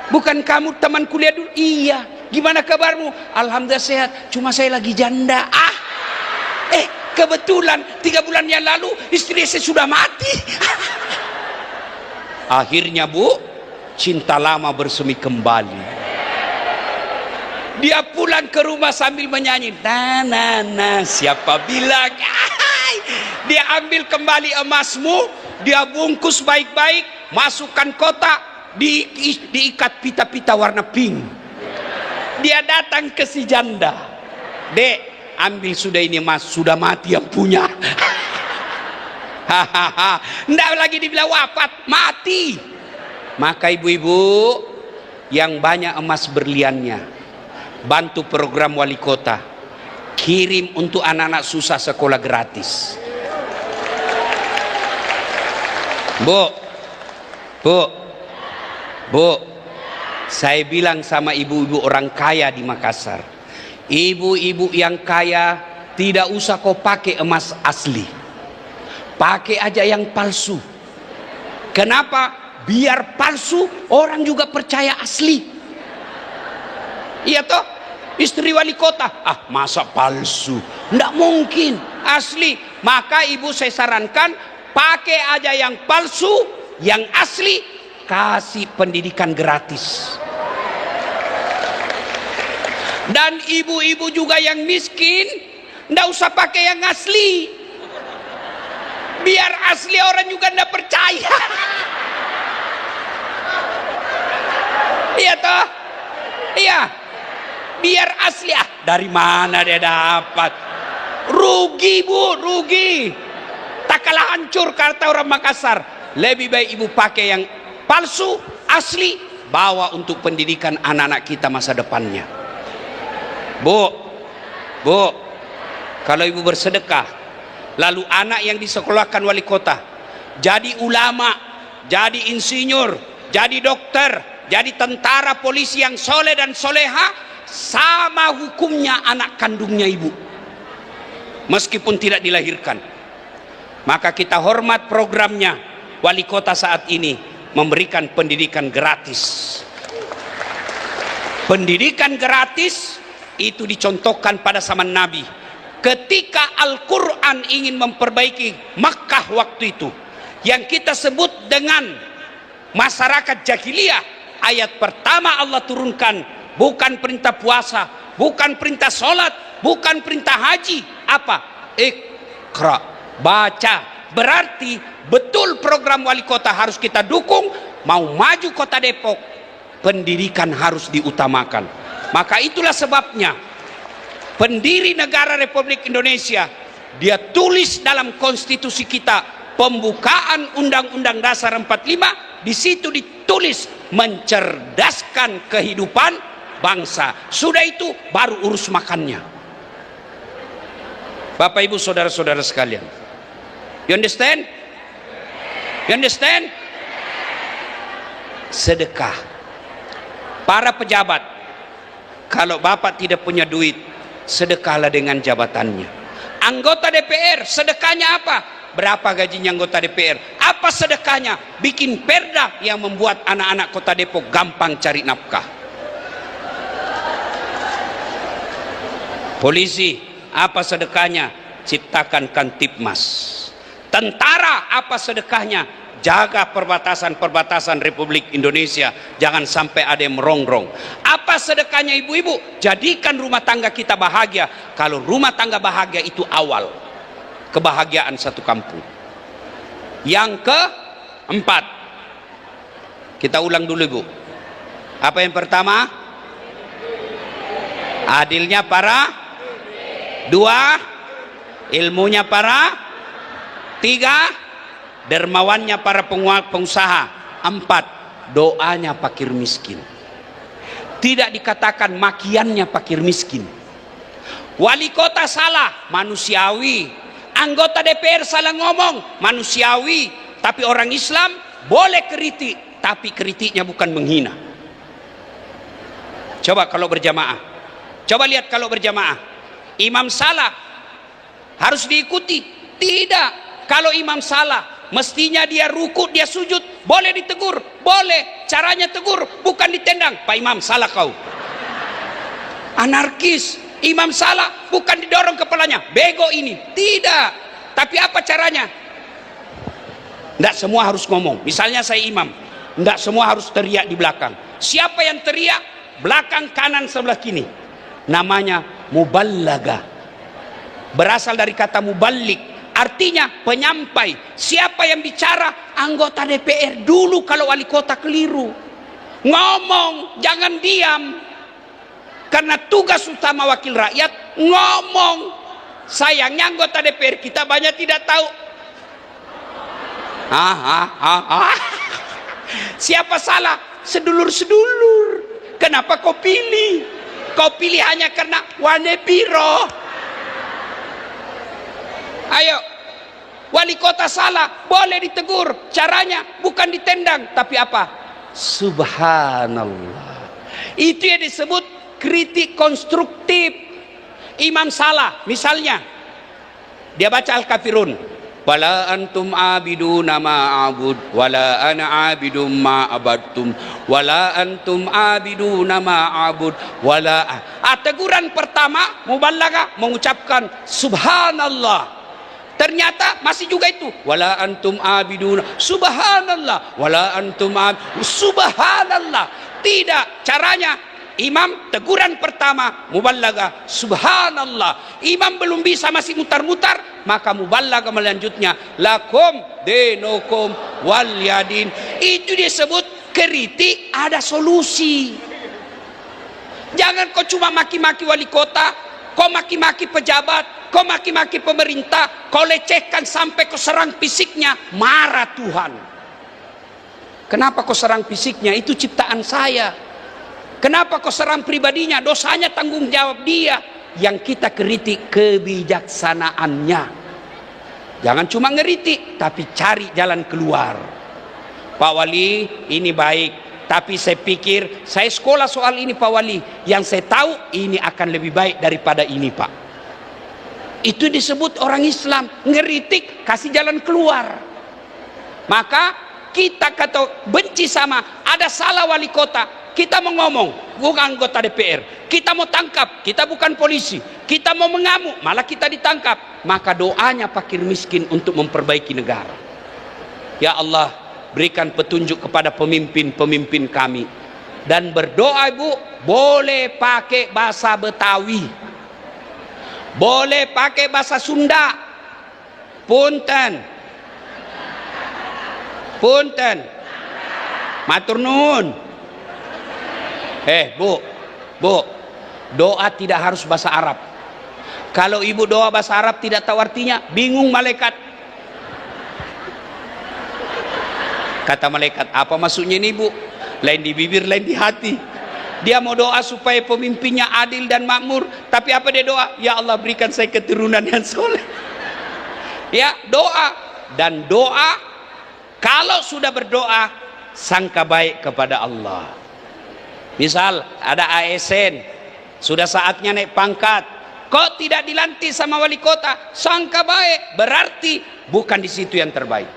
Bukan kamu teman kuliah dulu? Iya. Gimana kabarmu? Alhamdulillah sehat, cuma saya lagi janda. Kebetulan 3 bulan yang lalu istri saya sudah mati. Akhirnya Bu, cinta lama bersemi kembali. Dia pulang ke rumah sambil menyanyi, nah, siapa bilang? Dia ambil kembali emasmu, dia bungkus baik-baik, masukkan kotak, diikat pita-pita warna pink. Dia datang ke si janda, Dek, ambil sudah ini emas, sudah mati yang punya. Nggak lagi dibilang wafat, mati. Maka ibu-ibu yang banyak emas berliannya, bantu program wali kota, kirim untuk anak-anak susah sekolah gratis. Bu, saya bilang sama ibu-ibu orang kaya di Makassar, ibu-ibu yang kaya tidak usah kau pakai emas asli, pakai aja yang palsu. Kenapa? Biar palsu orang juga percaya asli. Iya toh? Istri wali kota, masa palsu? Nggak mungkin, asli. Maka ibu saya sarankan, pakai aja yang palsu, yang asli kasih pendidikan gratis. Dan ibu-ibu juga yang miskin, nggak usah pakai yang asli, biar asli orang juga nggak percaya. Iya toh? Iya, biar asli. Dari mana dia dapat? Rugi Bu, rugi. Tak kalah hancur kata orang Makassar. Lebih baik ibu pakai yang palsu, asli, bawa untuk pendidikan anak-anak kita masa depannya. Bu, kalau ibu bersedekah, lalu anak yang disekolahkan wali kota jadi ulama, jadi insinyur, jadi dokter, jadi tentara, polisi yang soleh dan soleha, sama hukumnya anak kandungnya ibu, meskipun tidak dilahirkan. Maka kita hormat programnya wali kota saat ini, memberikan pendidikan gratis. Pendidikan gratis itu dicontohkan pada zaman Nabi. Ketika Al-Quran ingin memperbaiki Makkah waktu itu, yang kita sebut dengan masyarakat jahiliyah, ayat pertama Allah turunkan bukan perintah puasa, bukan perintah sholat, bukan perintah haji. Apa? Iqra, baca. Berarti betul program wali kota harus kita dukung. Mau maju kota Depok, pendidikan harus diutamakan. Maka itulah sebabnya pendiri negara Republik Indonesia, dia tulis dalam konstitusi kita, pembukaan Undang-Undang Dasar 45, di situ ditulis mencerdaskan kehidupan bangsa. Sudah itu baru urus makannya. Bapak Ibu saudara-saudara sekalian, you understand? You understand? Sedekah. Para pejabat, kalau Bapak tidak punya duit, sedekahlah dengan jabatannya. Anggota DPR, sedekahnya apa? Berapa gajinya anggota DPR? Apa sedekahnya? Bikin perda yang membuat anak-anak kota Depok gampang cari nafkah. Polisi, apa sedekahnya? Ciptakan Kantipmas. Tentara, apa sedekahnya? Jaga perbatasan-perbatasan Republik Indonesia, jangan sampai ada yang merongrong. Apa sedekahnya ibu-ibu? Jadikan rumah tangga kita bahagia. Kalau rumah tangga bahagia itu awal kebahagiaan satu kampung. Yang keempat, kita ulang dulu ibu. Apa yang pertama? Adilnya para. Dua, ilmunya para. Tiga, dermawannya para pengusaha. Empat, doanya fakir miskin. Tidak dikatakan makiannya fakir miskin. Wali kota salah, manusiawi. Anggota DPR salah ngomong, manusiawi. Tapi orang Islam boleh kritik, tapi kritiknya bukan menghina. Coba kalau berjamaah, coba lihat kalau berjamaah, imam salah harus diikuti? Tidak. Kalau imam salah, mestinya dia ruku, dia sujud, boleh ditegur, boleh. Caranya tegur, bukan ditendang. Pak Imam, salah kau. Anarkis, imam salah, bukan didorong kepalanya, bego ini. Tidak. Tapi apa caranya? Tidak semua harus ngomong. Misalnya saya imam, tidak semua harus teriak di belakang. Siapa yang teriak? Belakang, kanan, sebelah kiri. Namanya muballaga. Berasal dari kata mubalik. Artinya penyampai. Siapa yang bicara? Anggota DPR. Dulu kalau wali kota keliru, ngomong, jangan diam. Karena tugas utama wakil rakyat ngomong. Sayangnya anggota DPR kita banyak tidak tahu. Siapa salah? Sedulur-sedulur. Kenapa kau pilih? Kau pilih hanya karena wane piro. Ayo, wali kota salah, boleh ditegur. Caranya bukan ditendang, tapi apa? Subhanallah. Itu yang disebut kritik konstruktif. Imam salah, misalnya dia baca Al-Kafirun, wala antum abiduna ma a'bud wala ana abidum ma abadtum wala antum abiduna ma a'bud wala. Teguran pertama muballaghah mengucapkan subhanallah. Ternyata masih juga itu, wala antum abiduna subhanallah wala antum subhanallah. Tidak. Caranya imam teguran pertama muballaghah subhanallah. Imam belum bisa, masih mutar-mutar, maka muballaghah melanjutnya lakum dinukum walyadin. Itu disebut kritik ada solusi. Jangan kau cuma maki-maki wali kota, kau maki-maki pejabat, kau maki-maki pemerintah, kau lecehkan sampai kau serang fisiknya, marah Tuhan. Kenapa kau serang fisiknya? Itu ciptaan saya. Kenapa kau serang pribadinya? Dosanya tanggung jawab dia. Yang kita kritik kebijaksanaannya. Jangan cuma ngeritik, tapi cari jalan keluar. Pak Wali, ini baik, tapi saya pikir, saya sekolah soal ini Pak Wali, yang saya tahu ini akan lebih baik daripada ini Pak. Itu disebut orang Islam, ngeritik, kasih jalan keluar. Maka kita kata benci sama, ada salah wali kota, kita mau ngomong, bukan anggota DPR, kita mau tangkap, kita bukan polisi, kita mau mengamuk, malah kita ditangkap. Maka doanya fakir miskin untuk memperbaiki negara. Ya Allah, berikan petunjuk kepada pemimpin-pemimpin kami. Dan berdoa Ibu, boleh pakai bahasa Betawi, boleh pakai bahasa Sunda. Punten, punten, matur nuwun. Bu, doa tidak harus bahasa Arab. Kalau ibu doa bahasa Arab tidak tahu artinya, bingung malaikat. Kata malaikat, apa maksudnya ini Bu? Lain di bibir, lain di hati. Dia mau doa supaya pemimpinnya adil dan makmur, tapi apa dia doa? Ya Allah, berikan saya keturunan yang soleh. Ya, doa. Dan doa, kalau sudah berdoa, sangka baik kepada Allah. Misal ada ASN, sudah saatnya naik pangkat, kok tidak dilantik sama wali kota, sangka baik, berarti bukan di situ yang terbaik.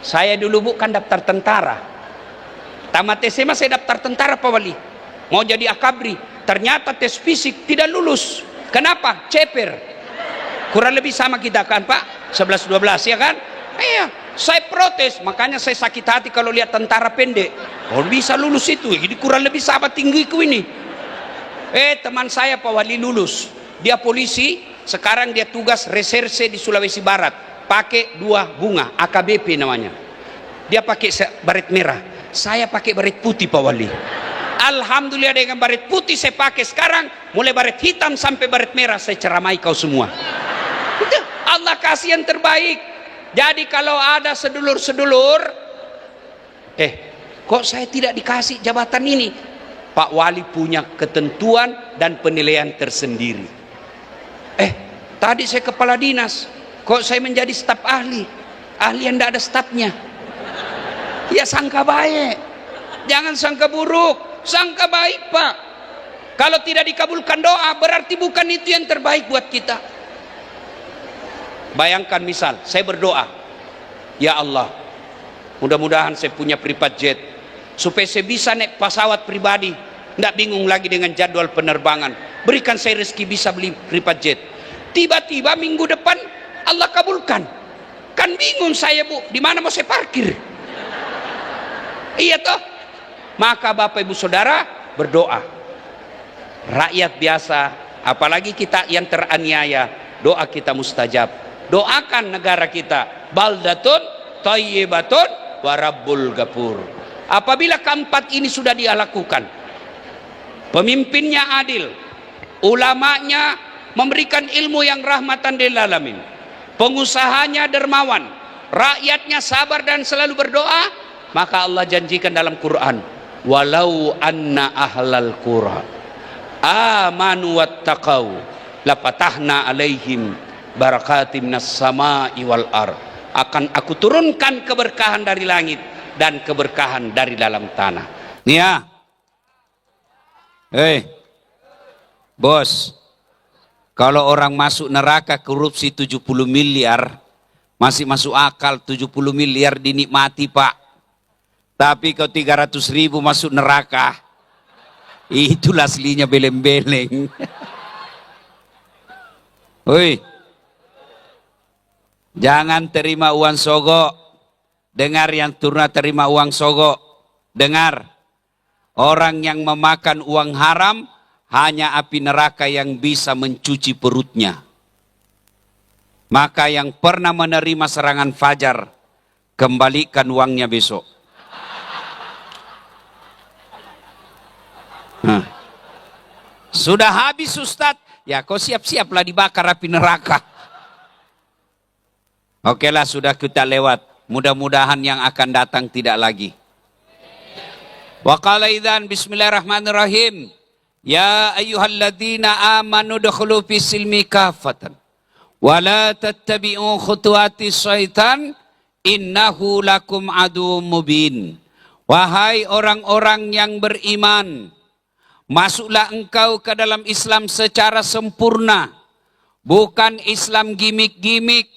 Saya dulu bukan daftar tentara, tamat SMA saya daftar tentara Pak Wali, mau jadi akabri, ternyata tes fisik tidak lulus. Kenapa? Ceper. Kurang lebih sama kita kan Pak, 11-12 ya kan? Iya, saya protes, makanya saya sakit hati kalau lihat tentara pendek. Oh bisa lulus itu, jadi kurang lebih sama tinggiku ini. Teman saya Pak Wali lulus, dia polisi, sekarang dia tugas reserse di Sulawesi Barat, pakai 2 bunga, AKBP namanya. Dia pakai baret merah, saya pakai baret putih Pak Wali. Alhamdulillah dengan baret putih saya pakai, sekarang mulai baret hitam sampai baret merah saya ceramai kau semua. Itu Allah kasih yang terbaik. Jadi kalau ada sedulur-sedulur, kok saya tidak dikasih jabatan ini? Pak Wali punya ketentuan dan penilaian tersendiri. Tadi saya kepala dinas, kok saya menjadi staf ahli? Ahli yang tidak ada stafnya. Ya sangka baik, jangan sangka buruk, sangka baik Pak. Kalau tidak dikabulkan doa, berarti bukan itu yang terbaik buat kita. Bayangkan misal, saya berdoa, ya Allah, mudah-mudahan saya punya private jet, supaya saya bisa naik pesawat pribadi, tidak bingung lagi dengan jadwal penerbangan. Berikan saya rezeki bisa beli private jet. Tiba-tiba minggu depan Allah kabulkan. Kan bingung saya Bu, di mana mau saya parkir? Iya toh? Maka Bapak Ibu Saudara berdoa. Rakyat biasa, apalagi kita yang teraniaya, doa kita mustajab. Doakan negara kita, baldatun thayyibatun wa rabbul ghafur. Apabila keempat ini sudah dia lakukan, pemimpinnya adil, ulamanya memberikan ilmu yang rahmatan lil alamin, pengusahanya dermawan, rakyatnya sabar dan selalu berdoa, maka Allah janjikan dalam Quran, walau anna ahlal qura amanu wattaqau lapatahna alaihim barakatim minas samai wal ar, akan aku turunkan keberkahan dari langit dan keberkahan dari dalam tanah. Nih ya, bos, kalau orang masuk neraka korupsi 70 miliar masih masuk akal, 70 miliar dinikmati Pak. Tapi kalau 300.000 masuk neraka, itulah aslinya beleng-beleng. Jangan terima uang sogok. Dengar yang turna terima uang sogok. Dengar, orang yang memakan uang haram hanya api neraka yang bisa mencuci perutnya. Maka yang pernah menerima serangan fajar, kembalikan uangnya besok. Sudah habis Ustadz, ya kau siap-siaplah dibakar api neraka. Oke lah, sudah kita lewat. Mudah-mudahan yang akan datang tidak lagi. Wa qala idzan bismillahirrahmanirrahim. Ya ayyuhalladzina amanu dukhulu fis silmi kafatan wa la tattabi'u khutuwatis syaitan innahu lakum aduwwum mubin. Wahai orang-orang yang beriman, masuklah engkau ke dalam Islam secara sempurna. Bukan Islam gimik-gimik,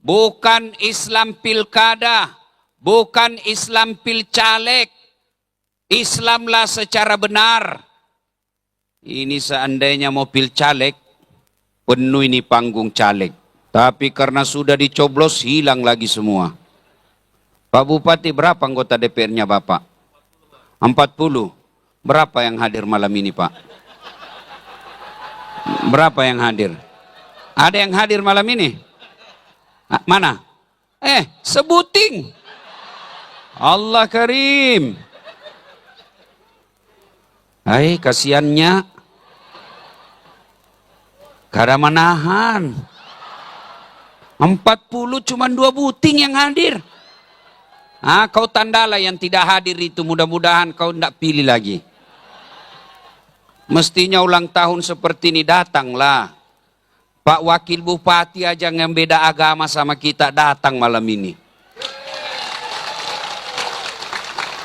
bukan Islam pilkada, bukan Islam pilcaleg. Islamlah secara benar. Ini seandainya mau pilcaleg, penuh ini panggung caleg. Tapi karena sudah dicoblos, hilang lagi semua. Pak Bupati, berapa anggota DPR-nya Bapak? 40. Berapa yang hadir malam ini Pak? Berapa yang hadir? Ada yang hadir malam ini? Mana? Sebuting. Allah Karim. Kasihannya. Kada menahan. 40 cuma 2 buting yang hadir. Kau tandalah yang tidak hadir itu, mudah-mudahan kau tidak pilih lagi. Mestinya ulang tahun seperti ini datanglah. Pak Wakil Bupati aja yang beda agama sama kita datang malam ini.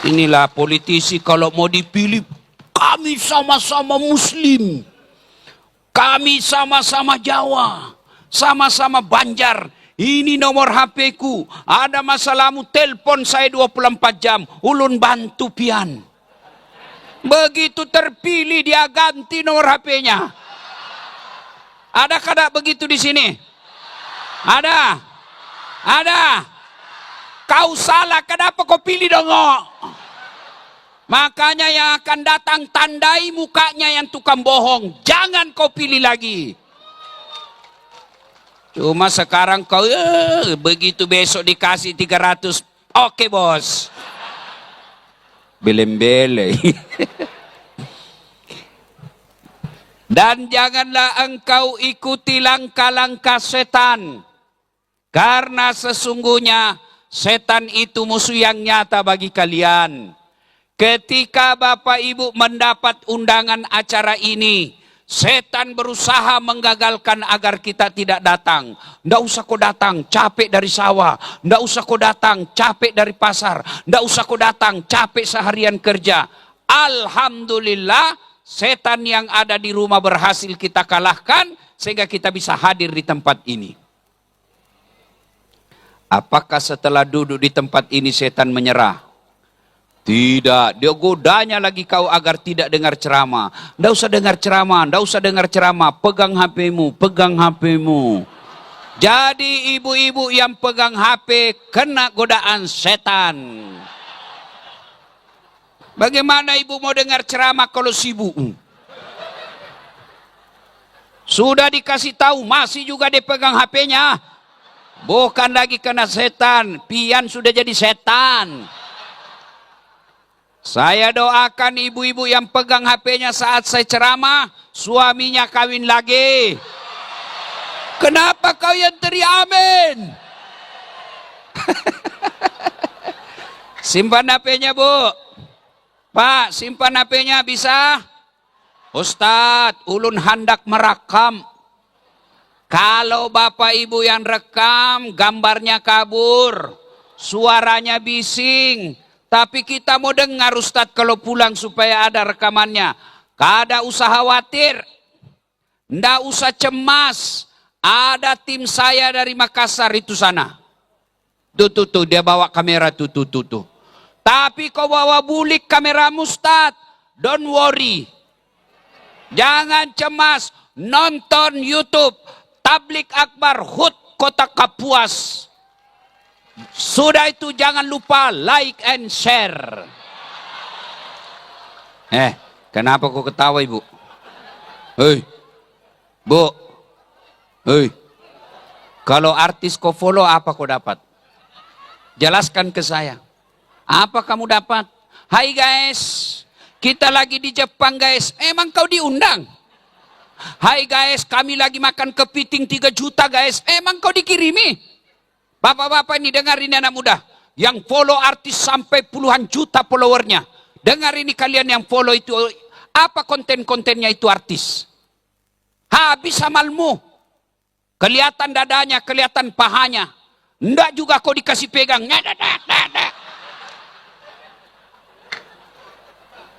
Inilah politisi kalau mau dipilih, kami sama-sama Muslim, kami sama-sama Jawa, sama-sama Banjar. Ini nomor HP ku, ada masalahmu telepon saya 24 jam, ulun bantu pian. Begitu terpilih dia ganti nomor HP-nya. Ada kada begitu di sini? Ada? Ada? Kau salah, kenapa kau pilih dongok? Makanya yang akan datang tandai mukanya yang tukang bohong. Jangan kau pilih lagi. Cuma sekarang kau begitu besok dikasih 300. Oke bos. Belem-bele. Dan janganlah engkau ikuti langkah-langkah setan. Karena sesungguhnya setan itu musuh yang nyata bagi kalian. Ketika Bapak Ibu mendapat undangan acara ini, setan berusaha menggagalkan agar kita tidak datang. Nggak usah kau datang, capek dari sawah. Nggak usah kau datang, capek dari pasar. Nggak usah kau datang, capek seharian kerja. Alhamdulillah, setan yang ada di rumah berhasil kita kalahkan, sehingga kita bisa hadir di tempat ini. Apakah setelah duduk di tempat ini setan menyerah? Tidak, dia godanya lagi kau agar tidak dengar ceramah. Nggak usah dengar ceramah, nggak usah dengar ceramah. Pegang HP-mu, pegang HP-mu. Jadi ibu-ibu yang pegang HP kena godaan setan. Bagaimana ibu mau dengar ceramah kalau sibuk? Sudah dikasih tahu, masih juga dipegang HP-nya. Bukan lagi kena setan, pian sudah jadi setan. Saya doakan ibu-ibu yang pegang HP-nya saat saya ceramah, suaminya kawin lagi. Kenapa kau yang teriak amin? Simpan HP-nya, Bu. Pak, simpan HP-nya bisa? Ustadz, ulun hendak merekam. Kalau Bapak Ibu yang rekam, gambarnya kabur, suaranya bising. Tapi kita mau dengar Ustadz kalau pulang supaya ada rekamannya. Kada usah khawatir. Ndak usah cemas. Ada tim saya dari Makassar itu sana. Tuh, dia bawa kamera tuh. Tapi kau bawa bulik kamera Ustadz. Don't worry. Jangan cemas. Nonton YouTube. Tablik Akbar HUT Kota Kapuas. Sudah itu jangan lupa like and share. Kenapa kau ketawa ibu? Hei, Bu. Hei. Kalau artis kau follow apa kau dapat? Jelaskan ke saya. Apa kamu dapat? Hai guys, kita lagi di Jepang guys. Emang kau diundang? Hai guys, kami lagi makan kepiting 3 juta guys. Emang kau dikirimi? Bapak-bapak ini dengar ini anak muda. Yang follow artis sampai puluhan juta followernya. Dengar ini kalian yang follow itu. Apa konten-kontennya itu artis? Habis amalmu. Kelihatan dadanya, kelihatan pahanya. Nggak juga kau dikasih pegang.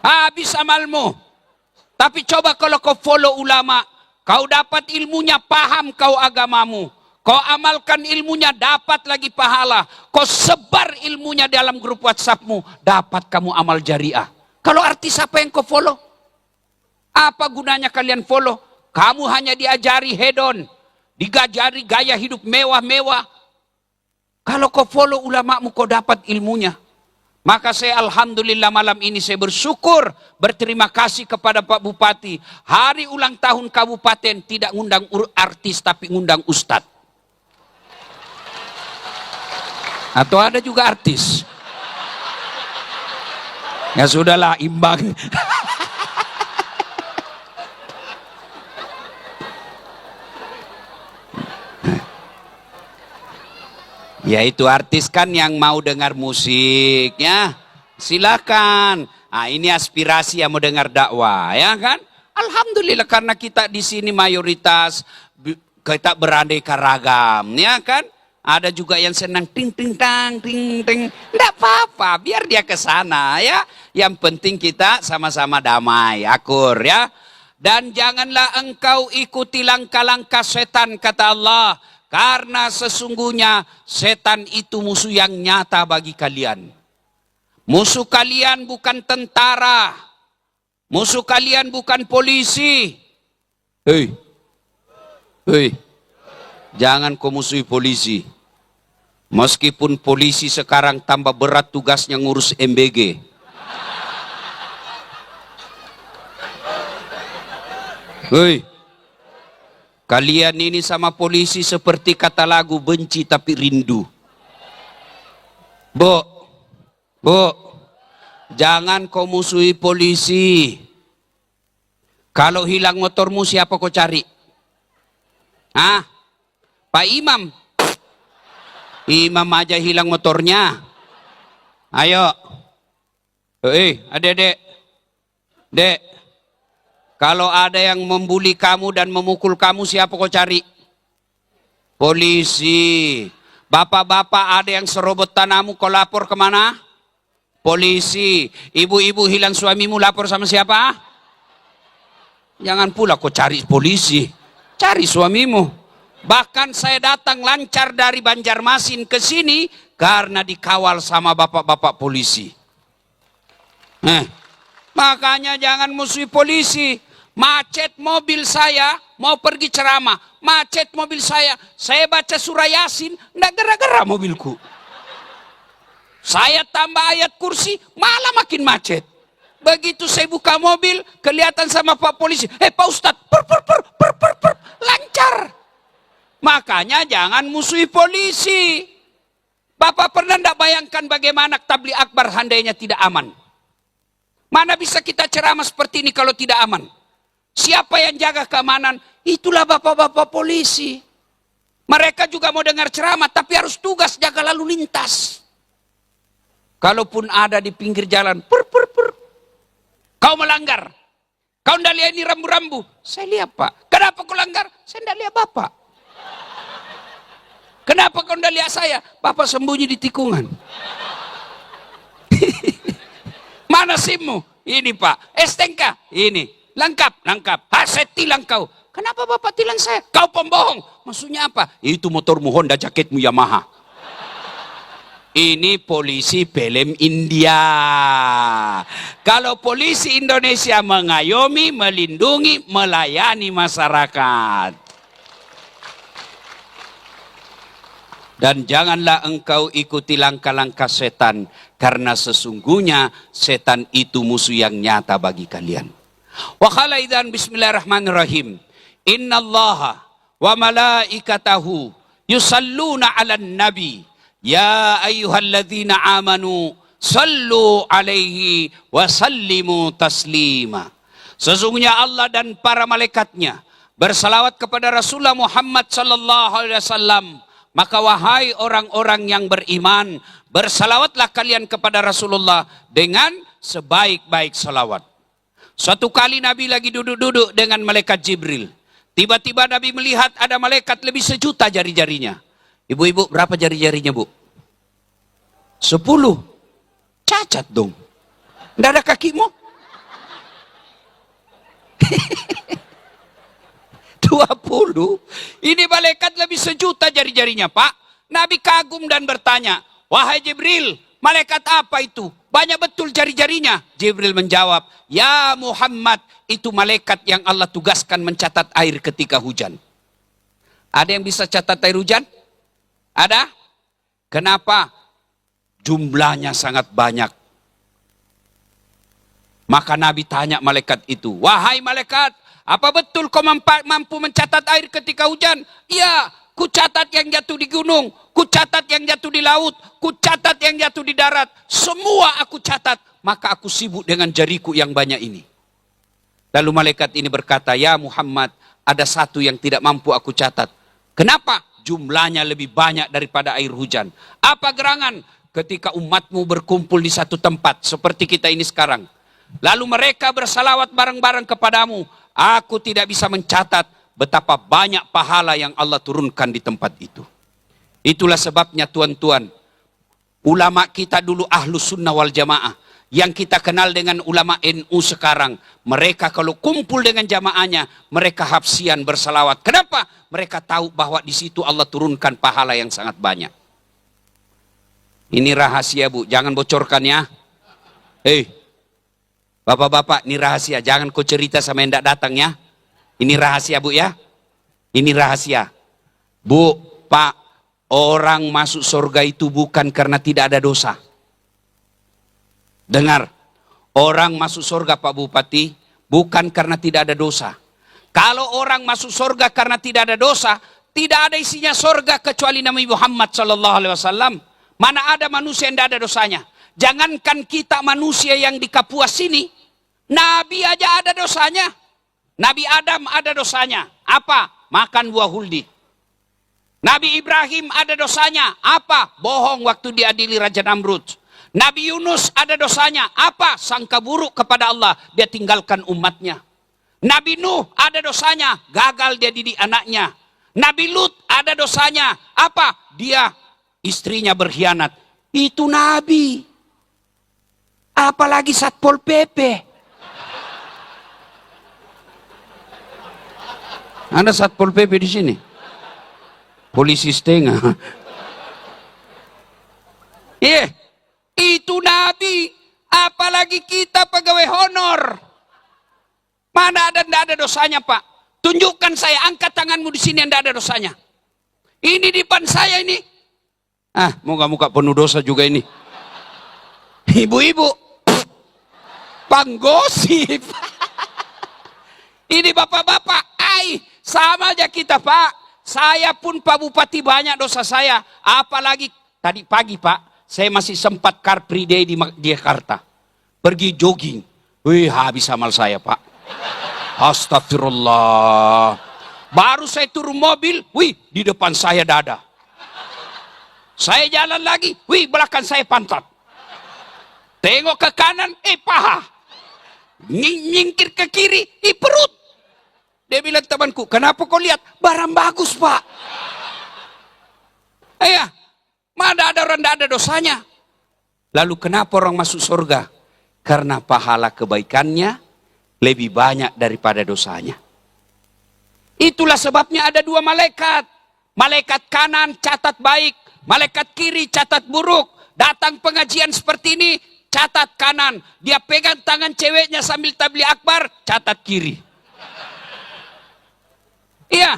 Habis amalmu. Tapi coba kalau kau follow ulama. Kau dapat ilmunya, paham kau agamamu. Kau amalkan ilmunya, dapat lagi pahala. Kau sebar ilmunya dalam grup WhatsAppmu, dapat kamu amal jariah. Kalau artis apa yang kau follow? Apa gunanya kalian follow? Kamu hanya diajari hedon, diajari gaya hidup mewah-mewah. Kalau kau follow ulamamu, kau dapat ilmunya. Maka saya alhamdulillah malam ini saya bersyukur, berterima kasih kepada Pak Bupati. Hari ulang tahun kabupaten tidak ngundang artis tapi ngundang ustadz. Atau ada juga artis. Ya sudahlah, imbang. Ya itu artis kan yang mau dengar musik ya. Silakan. Nah, ini aspirasi yang mau dengar dakwah ya kan. Alhamdulillah karena kita di sini mayoritas kita beraneka ragam ya kan. Ada juga yang senang ting. Enggak apa-apa, biar dia ke sana ya. Yang penting kita sama-sama damai, akur ya. Dan janganlah engkau ikuti langkah-langkah setan kata Allah. Karena sesungguhnya setan itu musuh yang nyata bagi kalian. Musuh kalian bukan tentara. Musuh kalian bukan polisi. Hei. Jangan kau musuhi polisi. Meskipun polisi sekarang tambah berat tugasnya ngurus MBG. Hei, kalian ini sama polisi seperti kata lagu benci tapi rindu. Bu, jangan kau musuhi polisi. Kalau hilang motormu siapa kau cari? Pak Imam. Imam aja hilang motornya. Ayo. Adik-adik. Dek, kalau ada yang membuli kamu dan memukul kamu, siapa kau cari? Polisi. Bapak-bapak ada yang serobot tanahmu, kau lapor kemana? Polisi. Ibu-ibu hilang suamimu, lapor sama siapa? Jangan pula kau cari polisi. Cari suamimu. Bahkan saya datang lancar dari Banjarmasin ke sini karena dikawal sama bapak-bapak polisi. Makanya jangan musuhi polisi. Macet mobil saya, mau pergi ceramah. Macet mobil saya baca surah Yasin, enggak gara-gara mobilku. Saya tambah ayat kursi, malah makin macet. Begitu saya buka mobil, kelihatan sama Pak Polisi. Pak Ustadz, lancar. Makanya jangan musuhi polisi. Bapak pernah enggak bayangkan bagaimana tabligh akbar handainya tidak aman? Mana bisa kita ceramah seperti ini kalau tidak aman? Siapa yang jaga keamanan? Itulah bapak-bapak polisi. Mereka juga mau dengar ceramah, tapi harus tugas jaga lalu lintas. Kalaupun ada di pinggir jalan, kau melanggar. Kau tidak lihat ini rambu-rambu. Saya lihat Pak. Kenapa kau langgar? Saya tidak lihat Bapak. Kenapa kau tidak lihat saya? Bapak sembunyi di tikungan. Mana SIM-mu? Ini Pak. STNK? Ini. Lengkap. Saya tilang kau. Kenapa Bapak tilang saya? Kau pembohong. Maksudnya apa? Itu motormu Honda, jaketmu Yamaha. Ini polisi film India. Kalau polisi Indonesia mengayomi, melindungi, melayani masyarakat. Dan janganlah engkau ikuti langkah-langkah setan, karena sesungguhnya setan itu musuh yang nyata bagi kalian. Wa khala idzan bismillahirrahmanirrahim. Innallaha wa malaikatahu yusalluna 'alan nabi. Ya ayyuhalladzina amanu sallu 'alaihi wa sallimu taslima. Sesungguhnya Allah dan para malaikatnya bersalawat kepada Rasulullah Muhammad sallallahu alaihi wasallam. Maka wahai orang-orang yang beriman, bersalawatlah kalian kepada Rasulullah dengan sebaik-baik salawat. Suatu kali Nabi lagi duduk-duduk dengan malaikat Jibril. Tiba-tiba Nabi melihat ada malaikat lebih 1.000.000 jari-jarinya. Ibu-ibu, berapa jari-jarinya, Bu? 10. Cacat dong. Tidak ada kakimu? 20. Ini malaikat lebih 1.000.000 jari-jarinya, Pak. Nabi kagum dan bertanya, wahai Jibril, malaikat apa itu? Banyak betul jari-jarinya. Jibril menjawab, ya Muhammad, itu malaikat yang Allah tugaskan mencatat air ketika hujan. Ada yang bisa catat air hujan? Ada? Kenapa? Jumlahnya sangat banyak. Maka Nabi tanya malaikat itu, wahai malaikat, apa betul kau mampu mencatat air ketika hujan? Iya, ku catat yang jatuh di gunung, ku catat yang jatuh di laut, ku catat yang jatuh di darat. Semua aku catat, maka aku sibuk dengan jariku yang banyak ini. Lalu malaikat ini berkata, ya Muhammad, ada satu yang tidak mampu aku catat. Kenapa? Jumlahnya lebih banyak daripada air hujan. Apa gerangan? Ketika umatmu berkumpul di satu tempat, seperti kita ini sekarang. Lalu mereka bersalawat bareng-bareng kepadamu. Aku tidak bisa mencatat betapa banyak pahala yang Allah turunkan di tempat itu. Itulah sebabnya tuan-tuan, ulama kita dulu Ahlus Sunnah wal Jamaah, yang kita kenal dengan ulama NU sekarang, mereka kalau kumpul dengan jamaahnya, mereka hafsian bersalawat. Kenapa? Mereka tahu bahwa di situ Allah turunkan pahala yang sangat banyak. Ini rahasia, Bu, jangan bocorkan ya. Bapak-bapak, ini rahasia, jangan kau cerita sama yang tidak datang ya. Ini rahasia, Bu ya. Ini rahasia. Bu, Pak, orang masuk surga itu bukan karena tidak ada dosa. Dengar, orang masuk surga Pak Bupati bukan karena tidak ada dosa. Kalau orang masuk surga karena tidak ada dosa, tidak ada isinya surga kecuali Nabi Muhammad SAW. Mana ada manusia yang tidak ada dosanya. Jangankan kita manusia yang di Kapuas sini, Nabi aja ada dosanya. Nabi Adam ada dosanya. Apa? Makan buah huldi. Nabi Ibrahim ada dosanya. Apa? Bohong waktu diadili Raja Namrud. Nabi Yunus ada dosanya. Apa? Sangka buruk kepada Allah. Dia tinggalkan umatnya. Nabi Nuh ada dosanya. Gagal dia didik anaknya. Nabi Lut ada dosanya. Apa? Dia istrinya berkhianat. Itu Nabi. Apalagi Satpol PP. Ada Satpol PP di sini? Polisi setengah. Iya, itu Nabi. Apalagi kita pegawai honor. Mana ada, tidak ada dosanya, Pak? Tunjukkan saya, angkat tanganmu di sini yang tidak ada dosanya. Ini di depan saya ini. Moga-moga penuh dosa juga ini. Ibu-ibu, panggosip. Ini bapak-bapak, sama aja kita, Pak. Saya pun Pak Bupati banyak dosa saya. Apalagi tadi pagi, Pak, saya masih sempat car free day di Jakarta. Pergi jogging. Wih, habis amal saya, Pak. Astagfirullah. Baru saya turun mobil, wih, di depan saya dada. Saya jalan lagi, wih, belakang saya pantat. Tengok ke kanan, paha. Nyingkir ke kiri, perut. Dia bilang, temanku, kenapa kau lihat? Barang bagus, Pak. Mana ada orang tidak ada dosanya. Lalu kenapa orang masuk surga? Karena pahala kebaikannya lebih banyak daripada dosanya. Itulah sebabnya ada dua malaikat. Malaikat kanan catat baik, malaikat kiri catat buruk. Datang pengajian seperti ini, catat kanan. Dia pegang tangan ceweknya sambil tabligh akbar, catat kiri. Iya.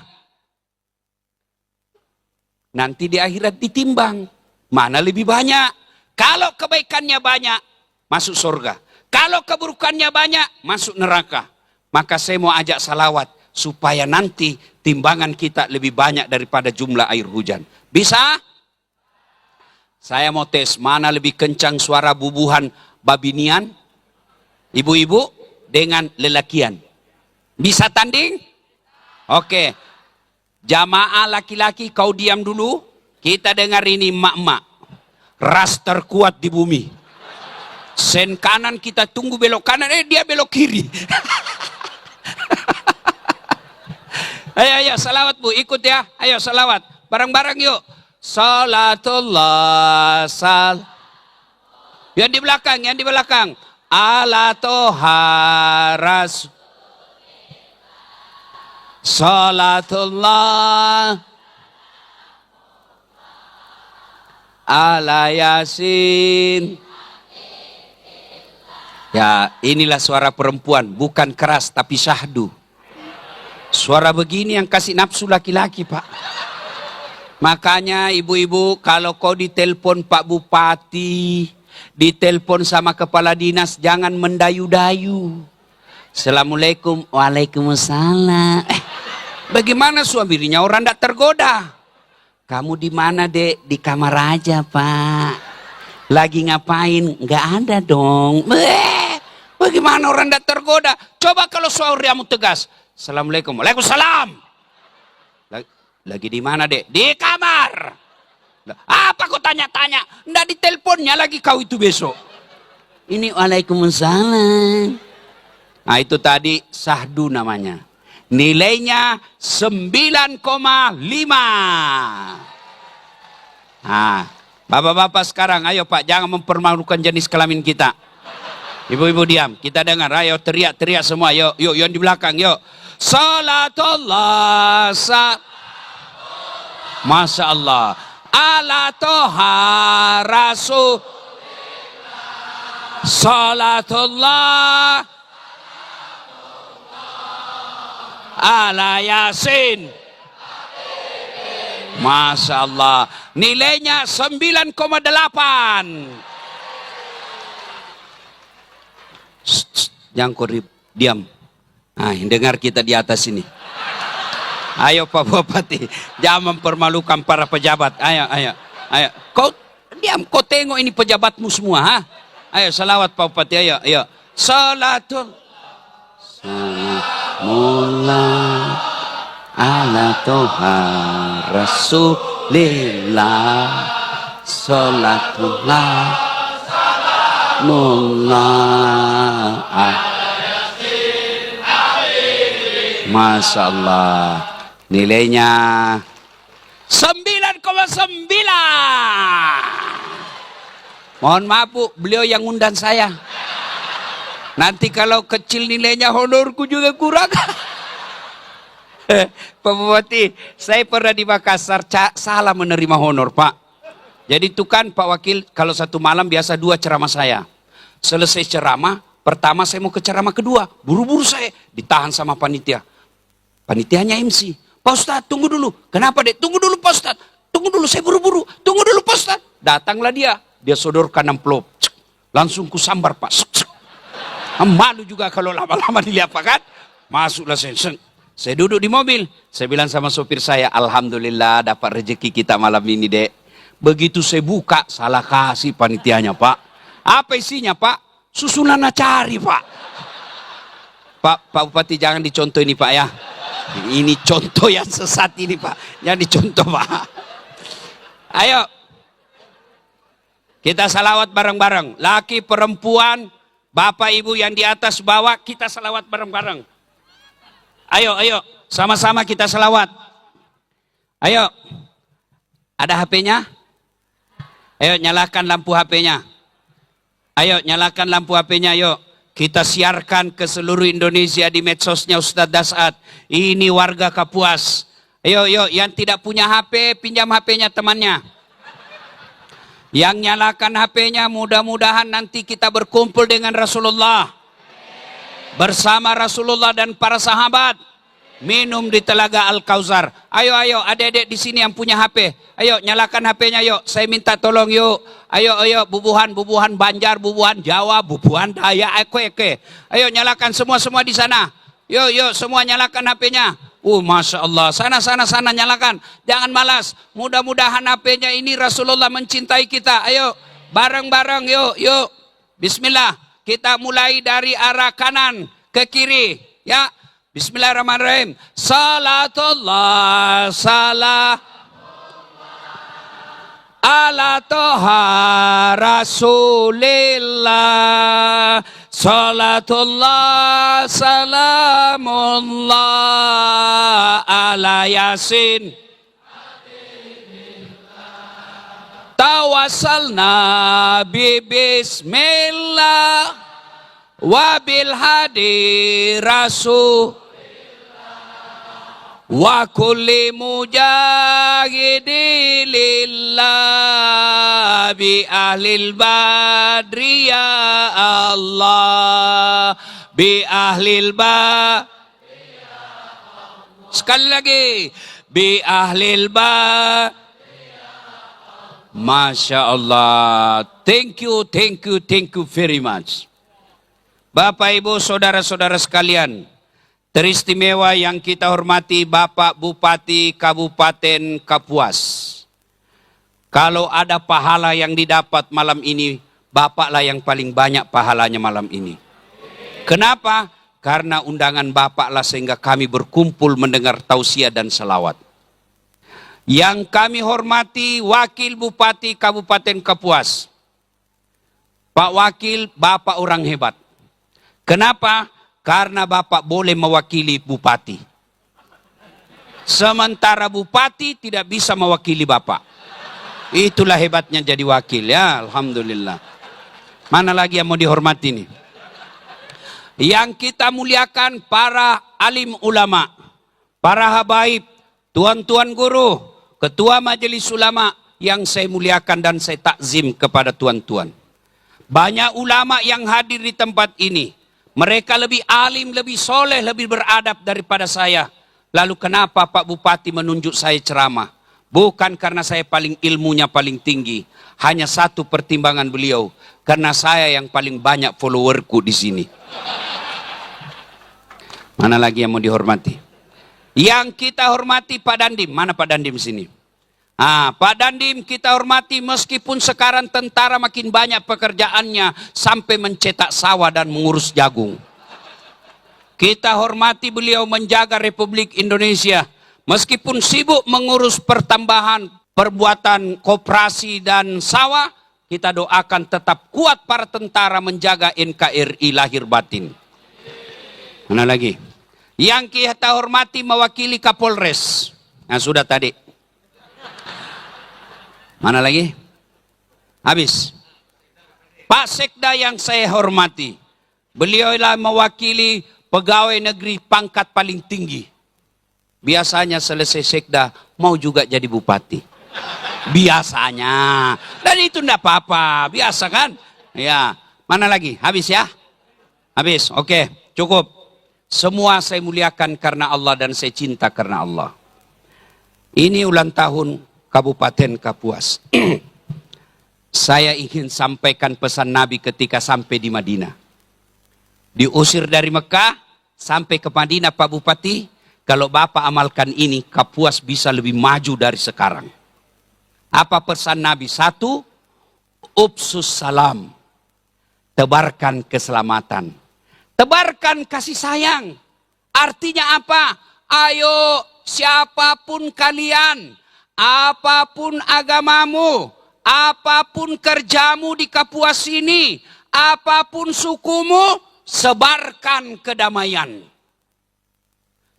Nanti di akhirat ditimbang. Mana lebih banyak? Kalau kebaikannya banyak, masuk surga. Kalau keburukannya banyak, masuk neraka. Maka saya mau ajak salawat. Supaya nanti timbangan kita lebih banyak daripada jumlah air hujan. Bisa? Saya mau tes. Mana lebih kencang suara bubuhan babinian? Ibu-ibu dengan lelakian. Bisa tanding? Oke, jamaah laki-laki kau diam dulu. Kita dengar ini emak-emak. Ras terkuat di bumi. Sen kanan kita tunggu belok kanan, dia belok kiri. Ayo, salawat Bu, ikut ya. Ayo salawat, bareng-bareng yuk. Salatullah Yang di belakang. Ala toha rasul. Salatullah ala Yasin. Ya, inilah suara perempuan, bukan keras tapi syahdu. Suara begini yang kasih nafsu laki-laki, Pak. Makanya ibu-ibu, kalau kau ditelepon Pak Bupati, ditelepon sama kepala dinas, jangan mendayu-dayu. Assalamualaikum, waalaikumsalam. Bagaimana suaminya orang tidak tergoda? Kamu di mana, Dek? Di kamar aja, Pak. Lagi ngapain? Nggak ada dong. Bagaimana orang tidak tergoda? Coba kalau suamimu tegas. Assalamualaikum, waalaikumsalam. Lagi di mana, Dek? Di kamar. Apa kau tanya-tanya? Nggak diteleponnya lagi kau itu besok. Ini waalaikumsalam. Nah itu tadi sahdu namanya. Nilainya 9,5. Nah, bapak-bapak sekarang, ayo Pak, jangan mempermalukan jenis kelamin kita. Ibu-ibu diam, kita dengar, ayo teriak-teriak semua, yuk yang di belakang, yuk. Salatullah, Masya Allah. Ala toha rasul. Salatullah ala Yasin. Masya Allah. Nilainya 9,8. Jangan kau diam. Nah, dengar kita di atas ini. Ayo Pak Bupati, jangan mempermalukan para pejabat. Ayo. Kau diam, kau tengok ini pejabatmu semua, ha? Ayo salawat Pak Bupati, ayo. Salatul Salamullah ala toha rasulillah. Salatullah Masya Allah. Nilainya 9,9. Mohon maaf Bu, beliau yang undang saya. Nanti kalau kecil nilainya honorku juga kurang. Pak Bupati, saya pernah di Makassar, salah menerima honor Pak. Jadi itu kan Pak Wakil, kalau satu malam biasa 2 ceramah saya. Selesai ceramah, pertama saya mau ke ceramah kedua. Buru-buru saya, ditahan sama panitia. Panitianya MC. Pak Ustadz, tunggu dulu. Kenapa dek? Tunggu dulu Pak Ustadz. Tunggu dulu, saya buru-buru. Tunggu dulu Pak Ustadz. Datanglah dia. Dia sodorkan amplop. Langsung kusambar Pak. Malu juga kalau lama-lama dilihat Pak kan. Masuklah saya. Saya duduk di mobil. Saya bilang sama sopir saya, Alhamdulillah dapat rezeki kita malam ini dek. Begitu saya buka, salah kasih panitianya Pak. Apa isinya Pak? Susunan cari Pak. Pak Bupati jangan dicontoh ini Pak ya. Ini contoh yang sesat ini Pak. Jangan dicontoh Pak. Ayo. Kita salawat bareng-bareng. Laki, perempuan, bapak ibu yang di atas bawah, kita salawat bareng-bareng. Ayo, ayo. Sama-sama kita salawat. Ayo. Ada HP-nya? Ayo nyalakan lampu HP-nya. Ayo nyalakan lampu HP-nya yuk. Kita siarkan ke seluruh Indonesia di medsosnya Ustadz Dasat. Ini warga Kapuas. Ayo, yuk, yang tidak punya HP, pinjam HP-nya temannya. Yang nyalakan HP-nya, mudah-mudahan nanti kita berkumpul dengan Rasulullah. Bersama Rasulullah dan para sahabat. Minum di telaga Al-Kausar. Ayo, ayo, adik-adik di sini yang punya HP. Ayo, nyalakan HP-nya yuk. Saya minta tolong yuk. Ayo, ayo, bubuhan Banjar, bubuhan Jawa, bubuhan Dayak, eke. Ayo, nyalakan semua di sana. Yuk, yuk, semua nyalakan HP-nya. Masya Allah. Sana, nyalakan. Jangan malas. Mudah-mudahan HP-nya ini Rasulullah mencintai kita. Ayo, bareng-bareng yuk, yuk. Bismillah. Kita mulai dari arah kanan ke kiri. Ya. Bismillahirrahmanirrahim. Salatullah salam ala toha rasulillah. Salatullah salamullah ala yasin. Tawassalna bi bismillah wabil hadi rasul wa kulli mujahidi lillah bi ahlil badri ya Allah bi ahlil sekali lagi bi ahlil Masya Allah. Thank you very much. Bapak Ibu saudara-saudara sekalian, teristimewa yang kita hormati Bapak Bupati Kabupaten Kapuas. Kalau ada pahala yang didapat malam ini, Bapaklah yang paling banyak pahalanya malam ini. Kenapa? Karena undangan Bapaklah sehingga kami berkumpul mendengar tausiah dan selawat. Yang kami hormati Wakil Bupati Kabupaten Kapuas. Pak Wakil, Bapak orang hebat. Kenapa? Karena Bapak boleh mewakili Bupati. Sementara Bupati tidak bisa mewakili Bapak. Itulah hebatnya jadi wakil ya, Alhamdulillah. Mana lagi yang mau dihormati nih? Yang kita muliakan para alim ulama, para habaib, tuan-tuan guru, ketua majelis ulama yang saya muliakan dan saya takzim kepada tuan-tuan. Banyak ulama yang hadir di tempat ini. Mereka lebih alim, lebih soleh, lebih beradab daripada saya. Lalu kenapa Pak Bupati menunjuk saya ceramah? Bukan karena saya paling ilmunya paling tinggi. Hanya satu pertimbangan beliau. Karena saya yang paling banyak followerku di sini. Mana lagi yang mau dihormati? Yang kita hormati Pak Dandim. Mana Pak Dandim sini? Pak Dandim kita hormati meskipun sekarang tentara makin banyak pekerjaannya sampai mencetak sawah dan mengurus jagung. Kita hormati beliau menjaga Republik Indonesia. Meskipun sibuk mengurus pertambahan perbuatan koperasi dan sawah, kita doakan tetap kuat para tentara menjaga NKRI lahir batin. Mana lagi? Yang kita hormati mewakili Kapolres. Nah sudah tadi. Mana lagi? Habis. Pak Sekda yang saya hormati, beliau lah mewakili pegawai negeri pangkat paling tinggi. Biasanya selesai Sekda mau juga jadi bupati. Biasanya. Dan itu enggak apa-apa, biasa kan? Ya, mana lagi? Habis ya? Habis. Oke, cukup. Semua saya muliakan karena Allah dan saya cinta karena Allah. Ini ulang tahun Kabupaten Kapuas. Saya ingin sampaikan pesan Nabi ketika sampai di Madinah. Diusir dari Mekah sampai ke Madinah Pak Bupati. Kalau Bapak amalkan ini, Kapuas bisa lebih maju dari sekarang. Apa pesan Nabi? Satu, upsus salam. Tebarkan keselamatan. Tebarkan kasih sayang. Artinya apa? Ayo siapapun kalian, apapun agamamu, apapun kerjamu di Kapuas ini, apapun sukumu, sebarkan kedamaian.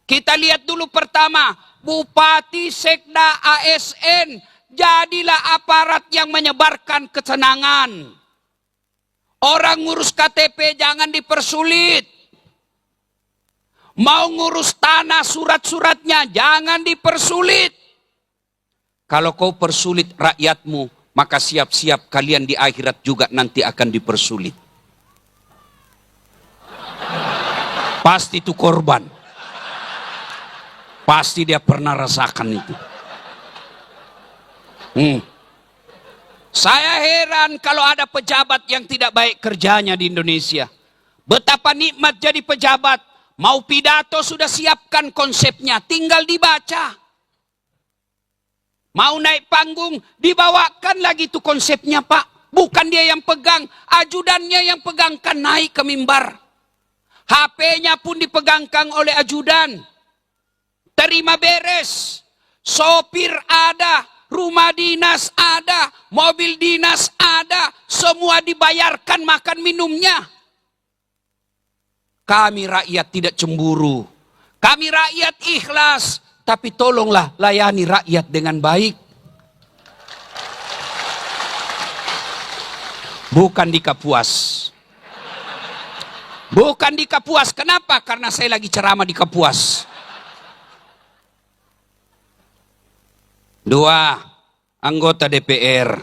Kita lihat dulu pertama, Bupati, Sekda, ASN, jadilah aparat yang menyebarkan kesenangan. Orang ngurus KTP jangan dipersulit. Mau ngurus tanah surat-suratnya jangan dipersulit. Kalau kau persulit rakyatmu, maka siap-siap kalian di akhirat juga nanti akan dipersulit. Pasti itu korban. Pasti dia pernah rasakan itu. Saya heran kalau ada pejabat yang tidak baik kerjanya di Indonesia. Betapa nikmat jadi pejabat. Mau pidato sudah siapkan konsepnya, tinggal dibaca. Mau naik panggung, dibawakan lagi itu konsepnya Pak. Bukan dia yang pegang, ajudannya yang pegangkan naik ke mimbar. HP-nya pun dipegangkan oleh ajudan. Terima beres. Sopir ada, rumah dinas ada, mobil dinas ada. Semua dibayarkan makan minumnya. Kami rakyat tidak cemburu. Kami rakyat ikhlas. Tapi tolonglah layani rakyat dengan baik. Bukan di Kapuas. Bukan di Kapuas. Kenapa? Karena saya lagi ceramah di Kapuas. Dua, anggota DPR.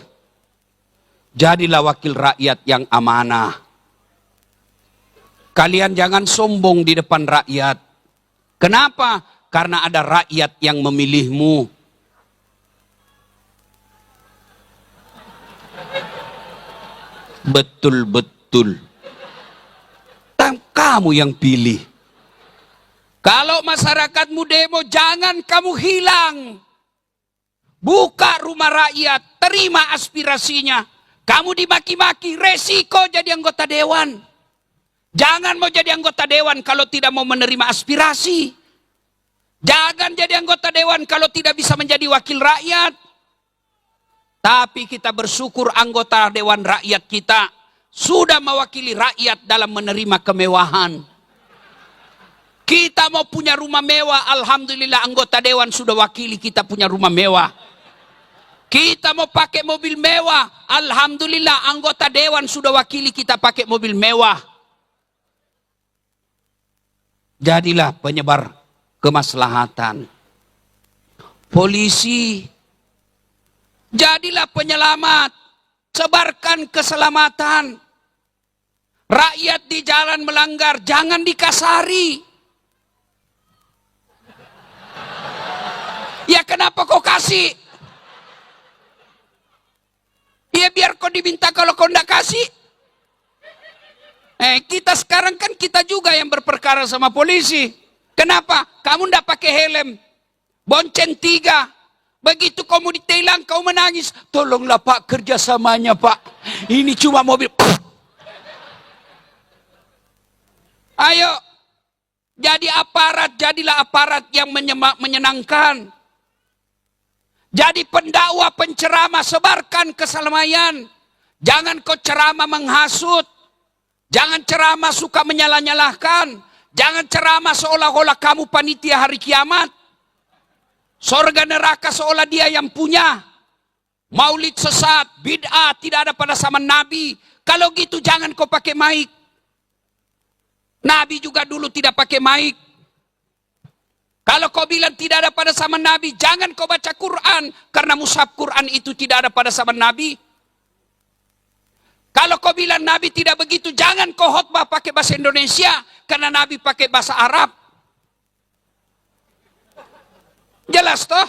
Jadilah wakil rakyat yang amanah. Kalian jangan sombong di depan rakyat. Kenapa? Karena ada rakyat yang memilihmu. Betul-betul. Kamu yang pilih. Kalau masyarakatmu demo, jangan kamu hilang. Buka rumah rakyat, terima aspirasinya. Kamu dimaki-maki, resiko jadi anggota dewan. Jangan mau jadi anggota dewan kalau tidak mau menerima aspirasi. Jangan jadi anggota dewan kalau tidak bisa menjadi wakil rakyat. Tapi kita bersyukur anggota dewan rakyat kita sudah mewakili rakyat dalam menerima kemewahan. Kita mau punya rumah mewah, alhamdulillah anggota dewan sudah wakili kita punya rumah mewah. Kita mau pakai mobil mewah, alhamdulillah anggota dewan sudah wakili kita pakai mobil mewah. Jadilah penyebar kemaslahatan. Polisi, jadilah penyelamat, sebarkan keselamatan. Rakyat di jalan melanggar, jangan dikasari. Ya kenapa kau kasih? Ya biar kau diminta kalau kau tidak kasih. Kita sekarang kan kita juga yang berperkara sama polisi. Kenapa? Kamu tidak pakai helm. Bonceng 3. Begitu kamu ditilang, kau menangis. Tolonglah Pak, kerjasamanya Pak. Ini cuma mobil. Ayo. Jadi aparat, jadilah aparat yang menyenangkan. Jadi pendakwa, penceramah, sebarkan keselamatan. Jangan kau ceramah menghasut. Jangan ceramah suka menyalah-nyalahkan. Jangan ceramah seolah-olah kamu panitia hari kiamat. Sorga neraka seolah dia yang punya. Maulid sesat, bid'ah, tidak ada pada zaman Nabi. Kalau gitu jangan kau pakai mic. Nabi juga dulu tidak pakai mic. Kalau kau bilang tidak ada pada zaman Nabi, jangan kau baca Quran. Karena mushaf Quran itu tidak ada pada zaman Nabi. Kalau kau bilang Nabi tidak begitu, jangan kau khotbah pakai bahasa Indonesia. Karena Nabi pakai bahasa Arab. Jelas toh?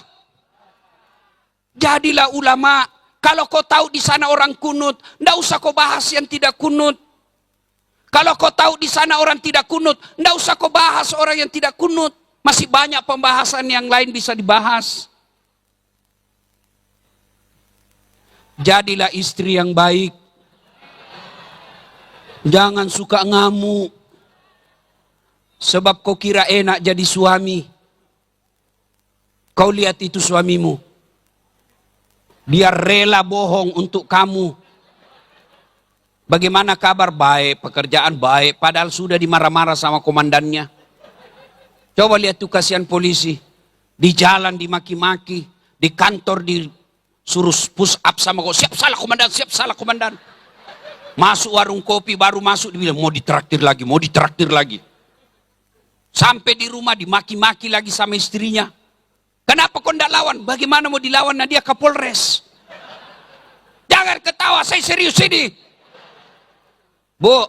Jadilah ulama. Kalau kau tahu di sana orang kunut, ndak usah kau bahas yang tidak kunut. Kalau kau tahu di sana orang tidak kunut, ndak usah kau bahas orang yang tidak kunut. Masih banyak pembahasan yang lain bisa dibahas. Jadilah istri yang baik. Jangan suka ngamuk. Sebab kau kira enak jadi suami. Kau lihat itu suamimu. Dia rela bohong untuk kamu. Bagaimana kabar? Baik, pekerjaan baik. Padahal sudah dimarah-marah sama komandannya. Coba lihat tuh kasihan polisi. Di jalan dimaki-maki. Di kantor disuruh push up sama kau. Siap salah komandan, siap salah komandan. Masuk warung kopi, baru masuk dibilang mau ditraktir lagi, mau ditraktir lagi. Sampai di rumah dimaki-maki lagi sama istrinya. Kenapa kau tidak lawan? Bagaimana mau dilawan? Nah dia Kapolres. Jangan ketawa, saya serius ini. Bu,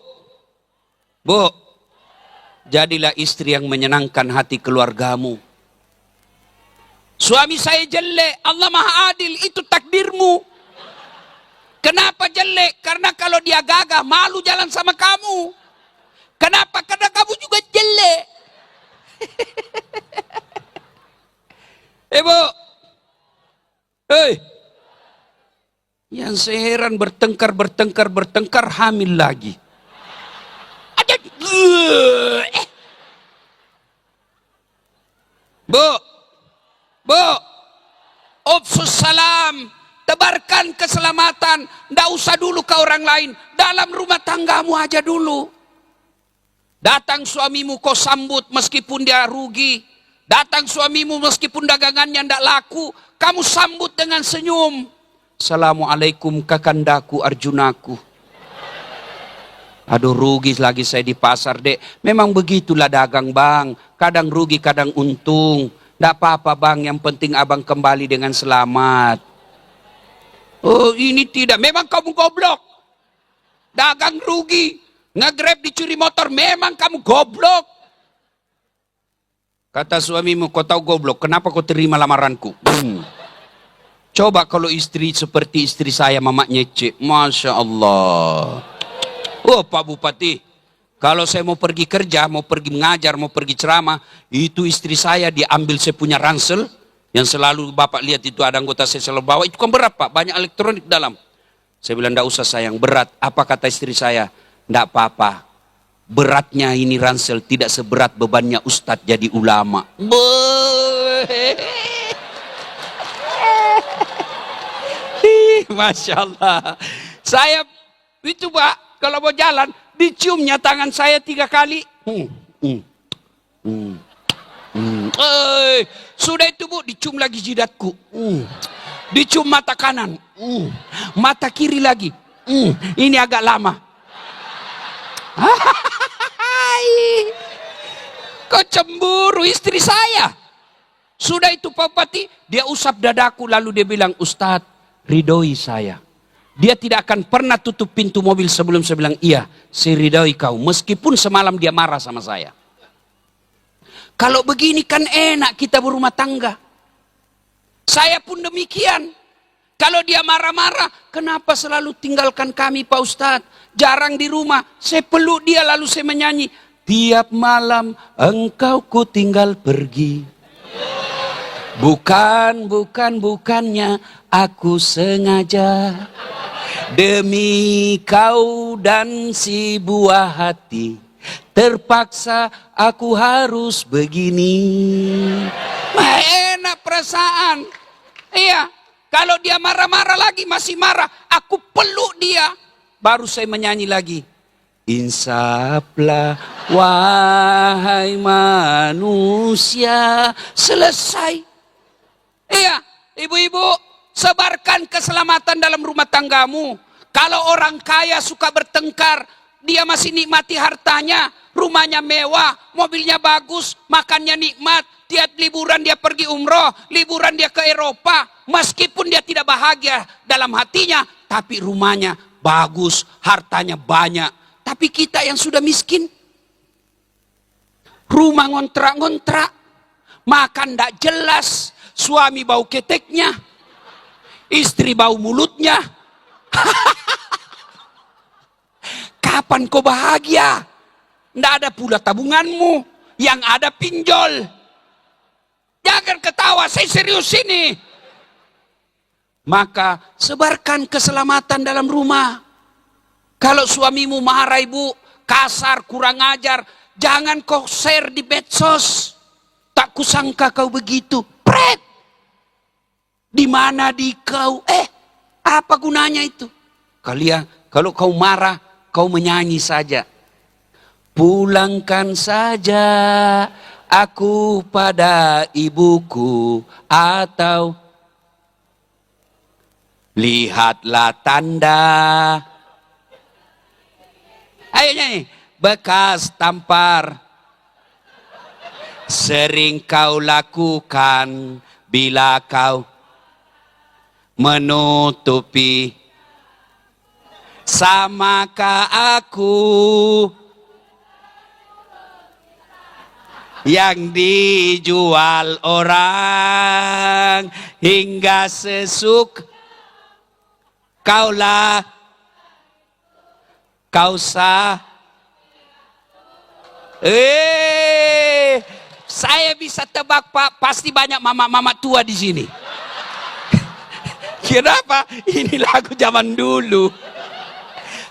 jadilah istri yang menyenangkan hati keluargamu. Suami saya jelek, Allah Maha Adil, itu takdirmu. Kenapa jelek? Karena kalau dia gagah, malu jalan sama kamu. Kenapa? Karena kamu juga jelek. Bu, hei, yang seheran bertengkar hamil lagi. Bu, Obsus salam, tebarkan keselamatan. Nggak usah dulu ke orang lain, dalam rumah tanggamu aja dulu. Datang suamimu kau sambut meskipun dia rugi. Datang suamimu meskipun dagangannya ndak laku, kamu sambut dengan senyum. Assalamualaikum kakandaku Arjunaku. Aduh rugi lagi saya di pasar dek. Memang begitulah dagang bang. Kadang rugi kadang untung. Ndak apa-apa bang, yang penting abang kembali dengan selamat. Oh ini tidak, memang kamu goblok. Dagang rugi, nge-grab dicuri motor, memang kamu goblok. Kata suamimu, kau tahu goblok, kenapa kau terima lamaranku? Coba kalau istri seperti istri saya, mamaknya Cik. Masya Allah. Oh Pak Bupati, kalau saya mau pergi kerja, mau pergi mengajar, mau pergi ceramah, itu istri saya diambil saya punya ransel, yang selalu Bapak lihat itu ada anggota saya selalu bawa, itu kan berat Pak, banyak elektronik dalam. Saya bilang, enggak usah sayang, berat. Apa kata istri saya? Enggak apa-apa. Beratnya ini ransel tidak seberat bebannya Ustadz jadi ulama. Masya Allah. Saya itu Pak, kalau mau jalan, diciumnya tangan saya 3 kali. Sudah itu Bu, dicium lagi jidatku. Dicium mata kanan. Mata kiri lagi. Ini agak lama. Kau cemburu istri saya. Sudah itu Pak Bupati, dia usap dadaku lalu dia bilang, Ustadz, ridhoi saya. Dia tidak akan pernah tutup pintu mobil sebelum saya bilang, iya, saya ridhoi kau. Meskipun semalam dia marah sama saya. Kalau begini kan enak kita berumah tangga. Saya pun demikian. Kalau dia marah-marah, kenapa selalu tinggalkan kami Pak Ustadz? Jarang di rumah, saya peluk dia lalu saya menyanyi. Tiap malam engkau ku tinggal pergi. Bukannya aku sengaja. Demi kau dan si buah hati, terpaksa aku harus begini. Enak perasaan. Iya. Kalau dia marah-marah lagi masih marah, Aku peluk dia. Baru saya menyanyi lagi. Insaplah wahai manusia. Selesai. Iya, ibu-ibu, sebarkan keselamatan dalam rumah tanggamu. Kalau orang kaya suka bertengkar, dia masih nikmati hartanya, rumahnya mewah, mobilnya bagus, makannya nikmat, tiap liburan dia pergi umroh, liburan dia ke Eropa, meskipun dia tidak bahagia dalam hatinya, tapi rumahnya bagus, hartanya banyak. Tapi kita yang sudah miskin, rumah ngontrak-ngontrak, makan tidak jelas, suami bau keteknya, istri bau mulutnya. Kapan kau bahagia? Tidak ada pula tabunganmu, yang ada pinjol. Jangan ketawa, saya serius ini. Maka sebarkan keselamatan dalam rumah. Kalau suamimu marah ibu, kasar, kurang ajar, jangan kau share di medsos. Tak kusangka kau begitu. Pret! Di mana di kau? Apa gunanya itu? Kalau kau marah, kau menyanyi saja. Pulangkan saja aku pada ibuku, atau lihatlah tanda. Ayo nyanyi. Bekas tampar sering kau lakukan bila kau menutupi. Samakah aku yang dijual orang hingga sesuk? Kaulah kau sah. Saya bisa tebak Pak, pasti banyak mama-mama tua di sini. Kenapa? Ini lagu zaman dulu.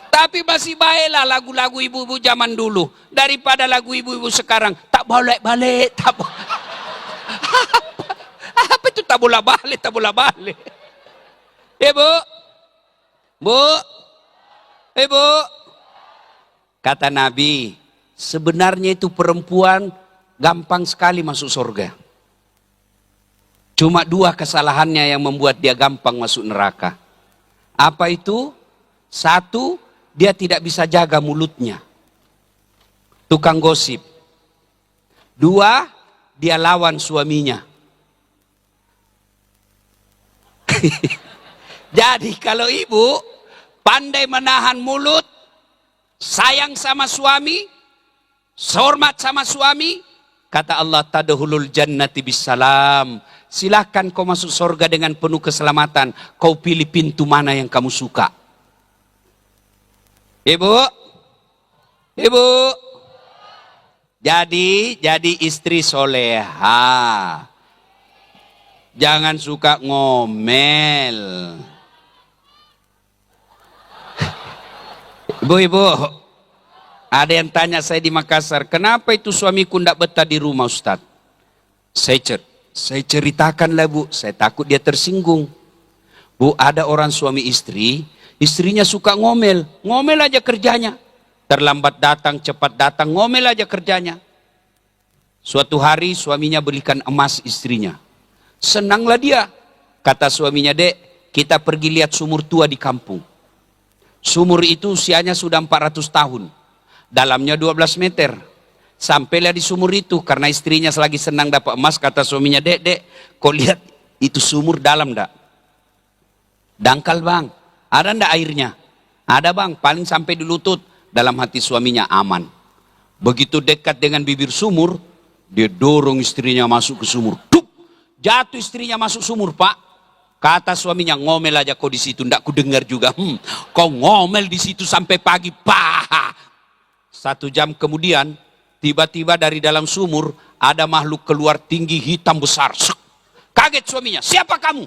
Tapi masih baiklah lagu-lagu ibu-ibu zaman dulu daripada lagu ibu-ibu sekarang. Tak balik-balik, tak apa itu tak bola balik, tak bola balik. Ibu, Bu, Ibu, kata Nabi, sebenarnya itu perempuan gampang sekali masuk surga. Cuma 2 kesalahannya yang membuat dia gampang masuk neraka. Apa itu? 1, dia tidak bisa jaga mulutnya. Tukang gosip. 2, dia lawan suaminya. Jadi kalau ibu pandai menahan mulut, sayang sama suami, hormat sama suami, kata Allah, tadkhulul jannati bisalam. Silahkan kau masuk surga dengan penuh keselamatan. Kau pilih pintu mana yang kamu suka. Ibu, ibu, jadi istri soleha. Jangan suka ngomel. Ibu, ada yang tanya saya di Makassar, kenapa itu suamiku tidak betah di rumah Ustaz? Saya ceritakanlah Bu, saya takut dia tersinggung. Bu, ada orang suami istri, istrinya suka ngomel aja kerjanya. Terlambat datang, cepat datang, ngomel aja kerjanya. Suatu hari suaminya belikan emas istrinya. Senanglah dia. Kata suaminya, Dek, kita pergi lihat sumur tua di kampung. Sumur itu usianya sudah 400 tahun. Dalamnya 12 meter. Sampailah di sumur itu karena istrinya selagi senang dapat emas. Kata suaminya, Dek, kau lihat itu sumur dalam enggak? Dangkal bang. Ada enggak airnya? Ada bang, paling sampai di lutut. Dalam hati suaminya aman. Begitu dekat dengan bibir sumur, dia dorong istrinya masuk ke sumur. Duk! Jatuh istrinya masuk sumur, Pak. Kata suaminya, ngomel aja kau di situ, ndak ku dengar juga. Kau ngomel di situ sampai pagi, Pak. 1 jam kemudian, tiba-tiba dari dalam sumur ada makhluk keluar tinggi hitam besar. Kaget suaminya, siapa kamu?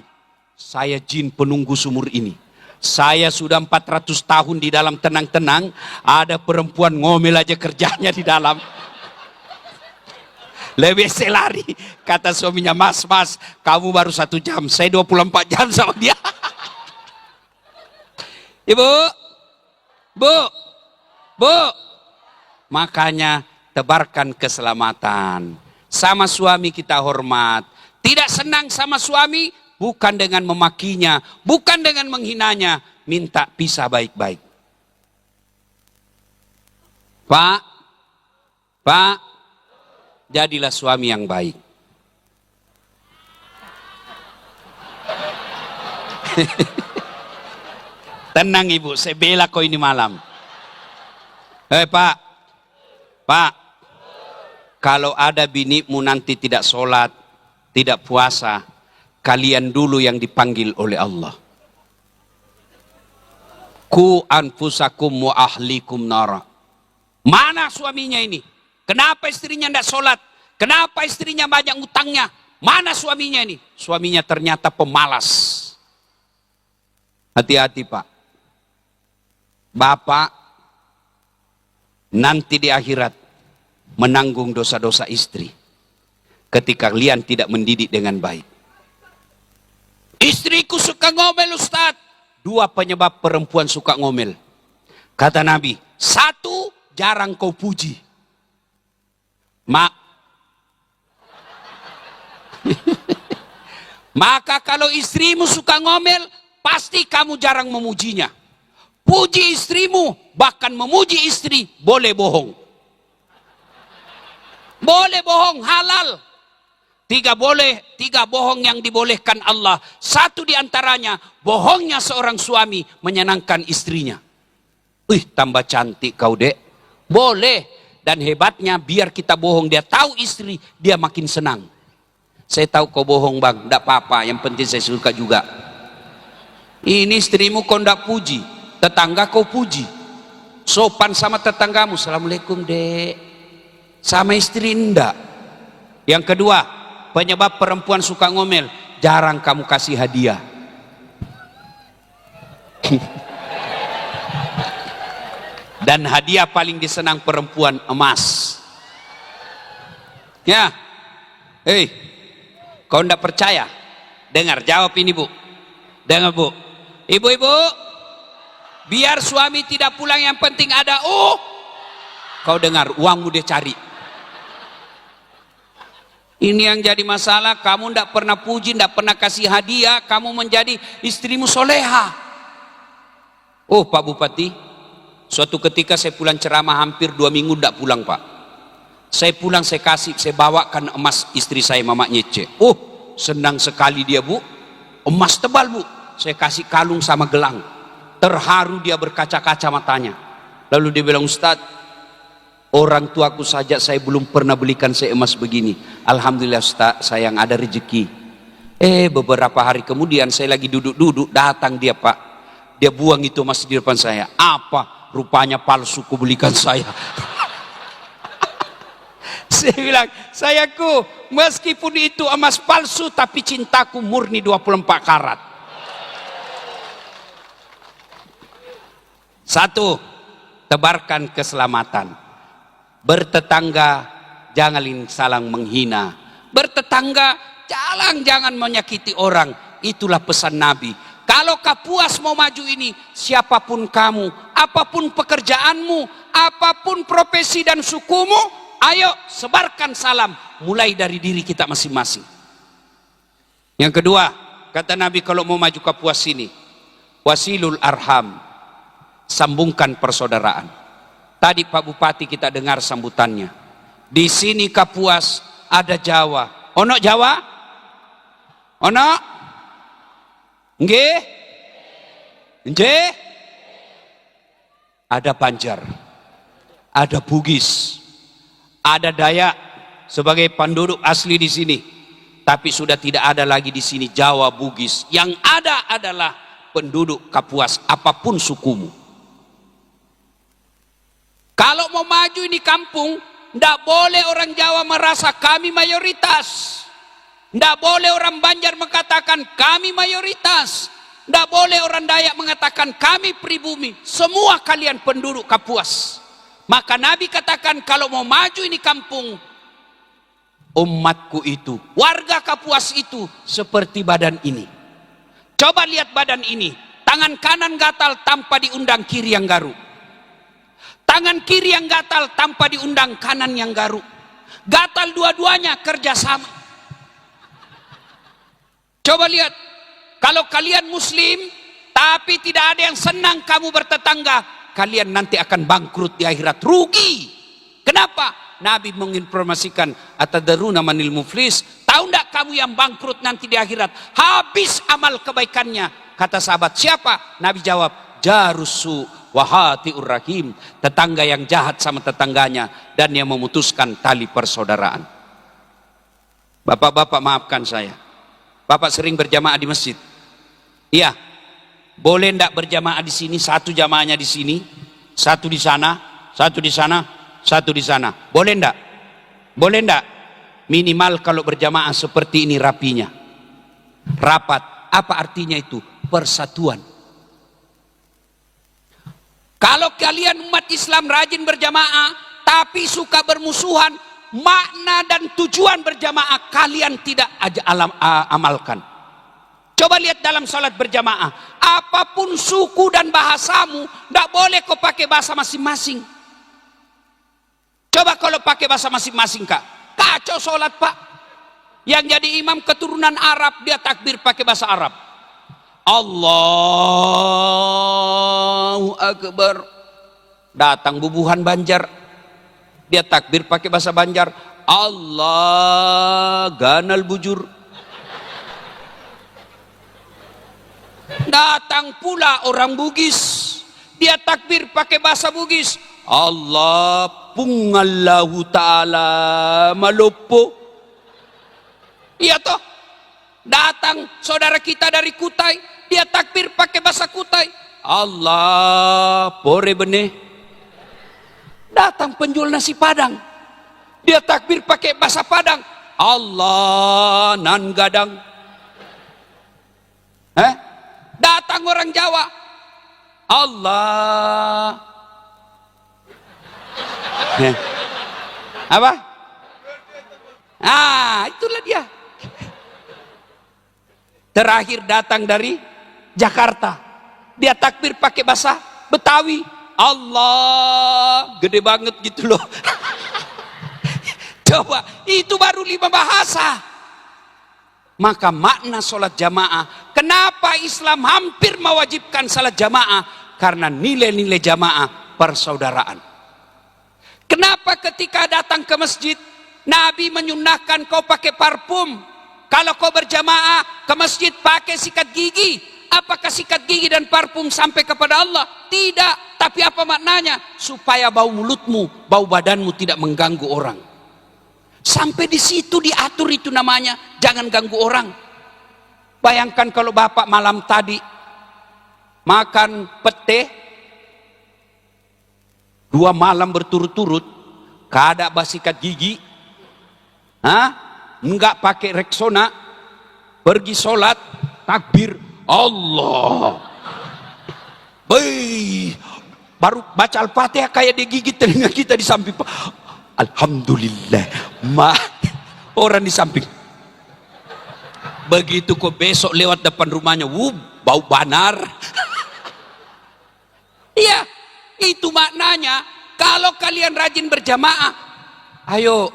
Saya jin penunggu sumur ini. Saya sudah 400 tahun di dalam tenang-tenang, ada perempuan ngomel aja kerjanya di dalam. Lebih selari, kata suaminya, mas, kamu baru 1 jam, saya 24 jam sama dia. Ibu, bu, bu. Makanya tebarkan keselamatan. Sama suami kita hormat. Tidak senang sama suami, bukan dengan memakinya, bukan dengan menghinanya. Minta pisah baik-baik. Pak, jadilah suami yang baik. Tenang ibu, saya bela kau ini malam. Pak, kalau ada binimu nanti tidak sholat, tidak puasa, kalian dulu yang dipanggil oleh Allah. Ku anfusakum wa ahlikum nara. Mana suaminya ini? Kenapa istrinya tidak sholat? Kenapa istrinya banyak utangnya? Mana suaminya ini? Suaminya ternyata pemalas. Hati-hati Pak. Bapak nanti di akhirat menanggung dosa-dosa istri ketika kalian tidak mendidik dengan baik. Istriku suka ngomel Ustaz. 2 penyebab perempuan suka ngomel. Kata Nabi, 1, jarang kau puji. Maka kalau istrimu suka ngomel, pasti kamu jarang memujinya. Puji istrimu, bahkan memuji istri, boleh bohong. Boleh bohong, halal. 3 bohong yang dibolehkan Allah. 1 diantaranya, bohongnya seorang suami menyenangkan istrinya. Tambah cantik kau dek. Boleh. Dan hebatnya biar kita bohong, dia tahu istri, dia makin senang. Saya tahu kau bohong bang, tidak apa-apa, yang penting saya suka juga. Ini istrimu kau tidak puji, tetangga kau puji. Sopan sama tetanggamu, Assalamualaikum dek. Sama istri enggak. Yang kedua, penyebab perempuan suka ngomel, jarang kamu kasih hadiah. Dan hadiah paling disenang perempuan, emas. Ya, kau tidak percaya? Dengar, jawab ini bu. Dengar bu. Ibu-ibu, biar suami tidak pulang yang penting ada kau dengar, uangmu dia cari. Ini yang jadi masalah, kamu tidak pernah puji, tidak pernah kasih hadiah, kamu menjadi istrimu soleha. Pak Bupati, suatu ketika saya pulang ceramah hampir 2 minggu tidak pulang Pak. Saya pulang, saya bawakan emas istri saya, Mama Nyece. Senang sekali dia bu, emas tebal bu. Saya kasih kalung sama gelang. Terharu dia, berkaca-kaca matanya. Lalu dia bilang, Ustaz, orang tuaku saja saya belum pernah belikan saya emas begini. Alhamdulillah Ustaz, sayang ada rezeki. Beberapa hari kemudian saya lagi duduk-duduk, datang dia Pak. Dia buang itu emas di depan saya. Apa? Rupanya palsu, ku belikan saya. Saya bilang, sayangku, meskipun itu emas palsu, tapi cintaku murni 24 karat. 1, tebarkan keselamatan. Bertetangga, jangan saling menghina. Bertetangga, jangan menyakiti orang. Itulah pesan Nabi. Kalau Kapuas mau maju ini, siapapun kamu, apapun pekerjaanmu, apapun profesi dan sukumu, ayo sebarkan salam. Mulai dari diri kita masing-masing. Yang kedua, kata Nabi kalau mau maju Kapuas ini, wasilul arham, sambungkan persaudaraan. Tadi Pak Bupati kita dengar sambutannya. Di sini Kapuas ada Jawa. Ono Jawa? Ono? Nggih? Nggih? Ada Banjar. Ada Bugis. Ada Dayak sebagai penduduk asli di sini. Tapi sudah tidak ada lagi di sini Jawa, Bugis. Yang ada adalah penduduk Kapuas, apapun sukumu. Kalau mau maju ini kampung, tidak boleh orang Jawa merasa kami mayoritas. Tidak boleh orang Banjar mengatakan kami mayoritas. Tidak boleh orang Dayak mengatakan kami pribumi. Semua kalian penduduk Kapuas. Maka Nabi katakan kalau mau maju ini kampung, umatku itu, warga Kapuas itu seperti badan ini. Coba lihat badan ini. Tangan kanan gatal tanpa diundang kiri yang garuk. Tangan kiri yang gatal tanpa diundang kanan yang garuk. Gatal dua-duanya kerjasama. Coba lihat, kalau kalian muslim tapi tidak ada yang senang kamu bertetangga, kalian nanti akan bangkrut di akhirat, rugi. Kenapa? Nabi menginformasikan, atadaruna manil muflis, tahu enggak kamu yang bangkrut nanti di akhirat, habis amal kebaikannya. Kata sahabat, siapa? Nabi jawab, jarusu wahatiur rahim, tetangga yang jahat sama tetangganya dan yang memutuskan tali persaudaraan. Bapak-bapak maafkan saya, bapak sering berjamaah di masjid. Iya, boleh enggak berjamaah di sini, satu jamaahnya di sini, satu di sana, satu di sana, satu di sana. Boleh enggak? Boleh enggak? Minimal kalau berjamaah seperti ini rapinya. Rapat, apa artinya itu? Persatuan. Kalau kalian umat Islam rajin berjamaah tapi suka bermusuhan, makna dan tujuan berjamaah kalian tidak amalkan. Coba lihat dalam salat berjamaah, apapun suku dan bahasamu, tidak boleh kau pakai bahasa masing-masing. Coba kalau pakai bahasa masing-masing, kak, kacau salat, pak. Yang jadi imam keturunan Arab, dia takbir pakai bahasa Arab. Allahu Akbar. Datang bubuhan Banjar, dia takbir pakai bahasa Banjar. Allah ganal bujur. Datang pula orang Bugis, dia takbir pakai bahasa Bugis. Allah pungallahu ta'ala malopo. Iya toh. Datang saudara kita dari Kutai, dia takbir pakai bahasa Kutai. Allah pore bene. Datang penjual nasi Padang, dia takbir pakai bahasa Padang. Allah nan gadang. Datang orang Jawa, Allah apa? Itulah dia. Terakhir datang dari Jakarta, dia takbir pakai bahasa Betawi. Allah gede banget gitu loh. Coba, itu baru 5 bahasa. Maka makna sholat jamaah, kenapa Islam hampir mewajibkan sholat jamaah? Karena nilai-nilai jamaah persaudaraan. Kenapa ketika datang ke masjid, Nabi menyunahkan kau pakai parfum? Kalau kau berjamaah ke masjid pakai sikat gigi. Apakah sikat gigi dan parfum sampai kepada Allah? Tidak. Tapi apa maknanya? Supaya bau mulutmu, bau badanmu tidak mengganggu orang. Sampai di situ diatur, itu namanya jangan ganggu orang. Bayangkan kalau bapak malam tadi makan pete 2 malam berturut-turut, kada basikat gigi, enggak pakai Rexona, pergi sholat, takbir, Allah, baru baca Al-Fatihah kayak digigit telinga kita di samping. Alhamdulillah, orang di samping. Begitu kok besok lewat depan rumahnya, bau banar. Iya, itu maknanya. Kalau kalian rajin berjamaah, ayo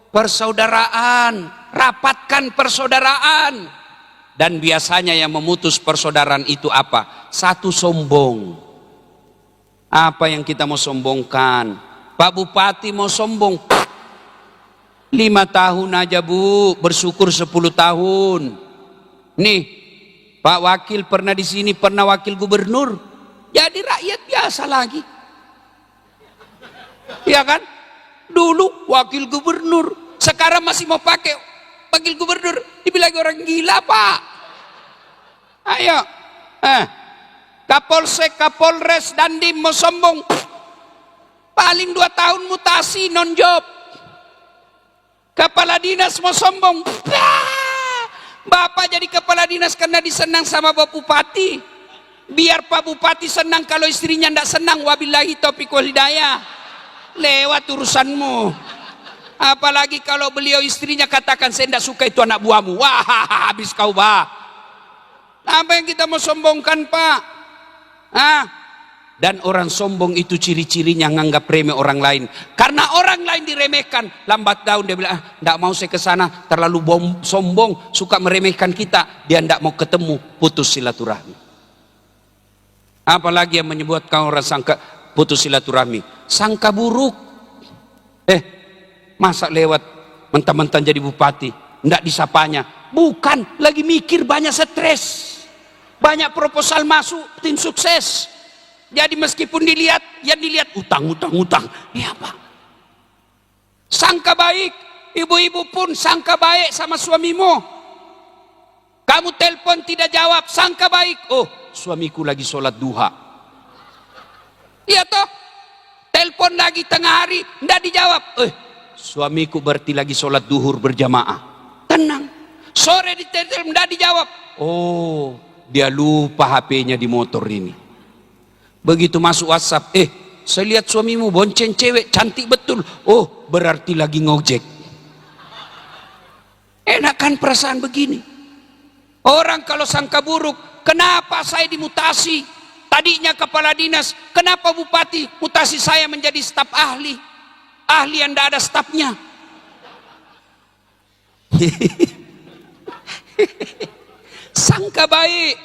persaudaraan, rapatkan persaudaraan. Dan biasanya yang memutus persaudaraan itu apa? Satu, sombong. Apa yang kita mau sombongkan? Pak Bupati mau sombong, 5 tahun aja bu, bersyukur 10 tahun. Nih, Pak Wakil pernah di sini, pernah wakil gubernur, jadi rakyat biasa lagi. Ya kan? Dulu wakil gubernur, sekarang masih mau pakai wakil gubernur, dibilang orang gila pak. Ayo, Kapolsek, Kapolres, Dandim mau sombong, paling 2 tahun mutasi non job. Kepala dinas mau sombong, bapak jadi kepala dinas karena disenang sama Bapak Bupati. Biar Pak Bupati senang, kalau istrinya tidak senang, wabillahi taufiq wal hidayah, lewat urusanmu. Apalagi kalau beliau istrinya katakan saya tidak suka itu anak buahmu, wah habis kau bah. Apa yang kita mau sombongkan, Pak? Ah, dan orang sombong itu ciri-cirinya nganggap remeh orang lain. Karena orang lain diremehkan, lambat daun dia bilang, enggak mau saya ke sana, terlalu sombong, suka meremehkan kita, dia enggak mau ketemu, putus silaturahmi. Apalagi yang menyebutkan orang sangka putus silaturahmi, sangka buruk. Masa lewat mentang-mentang jadi bupati, enggak disapanya. Bukan, lagi mikir, banyak stres. Banyak proposal masuk, tim sukses. Jadi meskipun dilihat, yang dilihat utang. Ya Pak. Sangka baik, ibu-ibu pun sangka baik sama suamimu. Kamu telepon tidak jawab, sangka baik. Oh, suamiku lagi sholat duha. Iya toh? Telepon lagi tengah hari, tidak dijawab. Suamiku berarti lagi sholat duhur berjamaah. Tenang. Sore ditelepon, tidak dijawab. Oh, dia lupa HP-nya di motor ini. Begitu masuk WhatsApp, saya lihat suamimu bonceng cewek, cantik betul. Oh, berarti lagi ngojek. Enak kan perasaan begini? Orang kalau sangka buruk, kenapa saya dimutasi? Tadinya kepala dinas, kenapa bupati mutasi saya menjadi staf ahli? Ahli yang tidak ada stafnya. Sangka baik.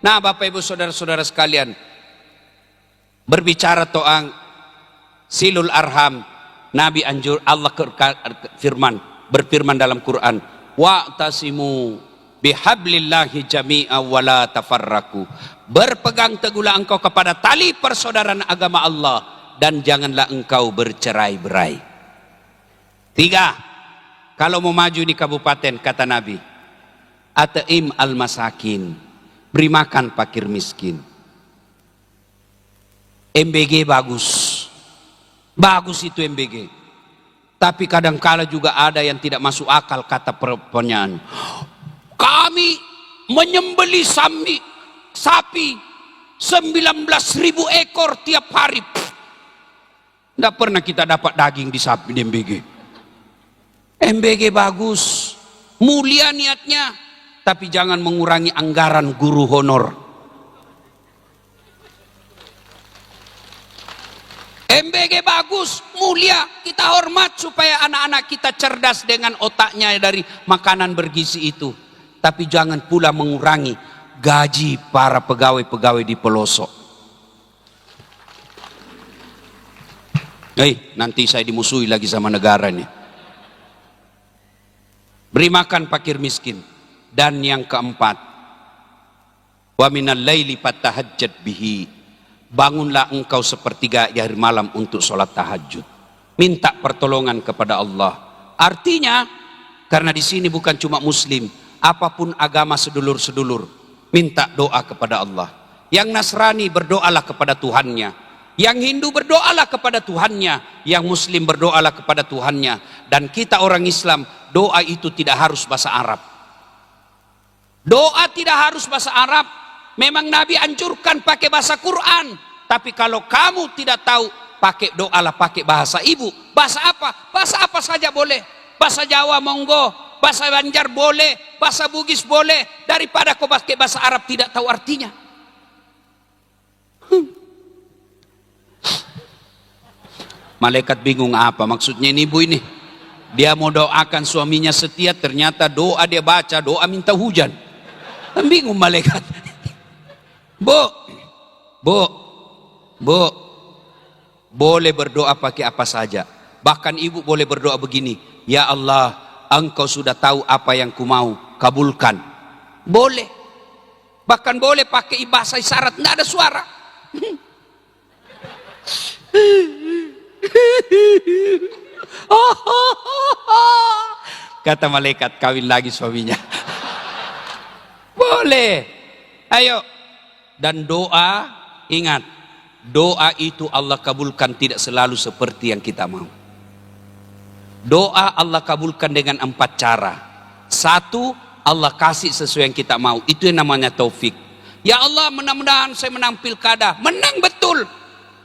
Nah, Bapak Ibu saudara-saudara sekalian, berbicara tentang silul arham, Nabi anjur, Allah berfirman dalam Quran, wa'tasimu bihablillahi jami'a wa la tafarraku. Berpegang teguhlah engkau kepada tali persaudaraan agama Allah dan janganlah engkau bercerai-berai. 3, kalau mau maju di kabupaten, kata Nabi, at'im al-masakin, beri makan fakir miskin. MBG bagus itu MBG, tapi kadang-kala juga ada yang tidak masuk akal kata pertanyaan. Kami menyembeli sapi 19.000 ekor tiap hari. Tidak pernah kita dapat daging di sapi di MBG. MBG bagus, mulia niatnya, tapi jangan mengurangi anggaran guru honor. MBG bagus, mulia, kita hormat supaya anak-anak kita cerdas dengan otaknya dari makanan bergizi itu. Tapi jangan pula mengurangi gaji para pegawai-pegawai di pelosok. Nanti saya dimusuhi lagi sama negara nih. Beri makan fakir miskin. Dan yang keempat, wa minal laili fatahajjad bihi, bangunlah engkau sepertiga hari malam untuk sholat tahajud. Minta pertolongan kepada Allah. Artinya, karena di sini bukan cuma muslim, apapun agama sedulur-sedulur, minta doa kepada Allah. Yang Nasrani berdoalah kepada Tuhannya, yang Hindu berdoalah kepada Tuhannya, yang Muslim berdoalah kepada Tuhannya. Dan kita orang Islam, doa itu tidak harus bahasa Arab. Doa tidak harus bahasa Arab. Memang Nabi anjurkan pakai bahasa Quran. Tapi kalau kamu tidak tahu, pakai doalah pakai bahasa ibu. Bahasa apa? Bahasa apa saja boleh. Bahasa Jawa monggo, bahasa Banjar boleh, bahasa Bugis boleh. Daripada kau pakai bahasa Arab tidak tahu artinya. Malaikat bingung apa maksudnya ini ibu ini. Dia mau doakan suaminya setia, ternyata doa dia baca, doa minta hujan. Bingung malaikat. Bu, boleh berdoa pakai apa saja. Bahkan ibu boleh berdoa begini, ya Allah, engkau sudah tahu apa yang ku mau, kabulkan. Boleh. Bahkan boleh pakai bahasa isyarat, tidak ada suara. Kata malaikat, kawin lagi suaminya. Boleh. Ayo. Dan doa, ingat, doa itu Allah kabulkan tidak selalu seperti yang kita mau. Doa Allah kabulkan dengan 4 cara. 1, Allah kasih sesuai yang kita mau. Itu yang namanya taufik. Ya Allah, mudah-mudahan saya menang pilkada. Menang betul.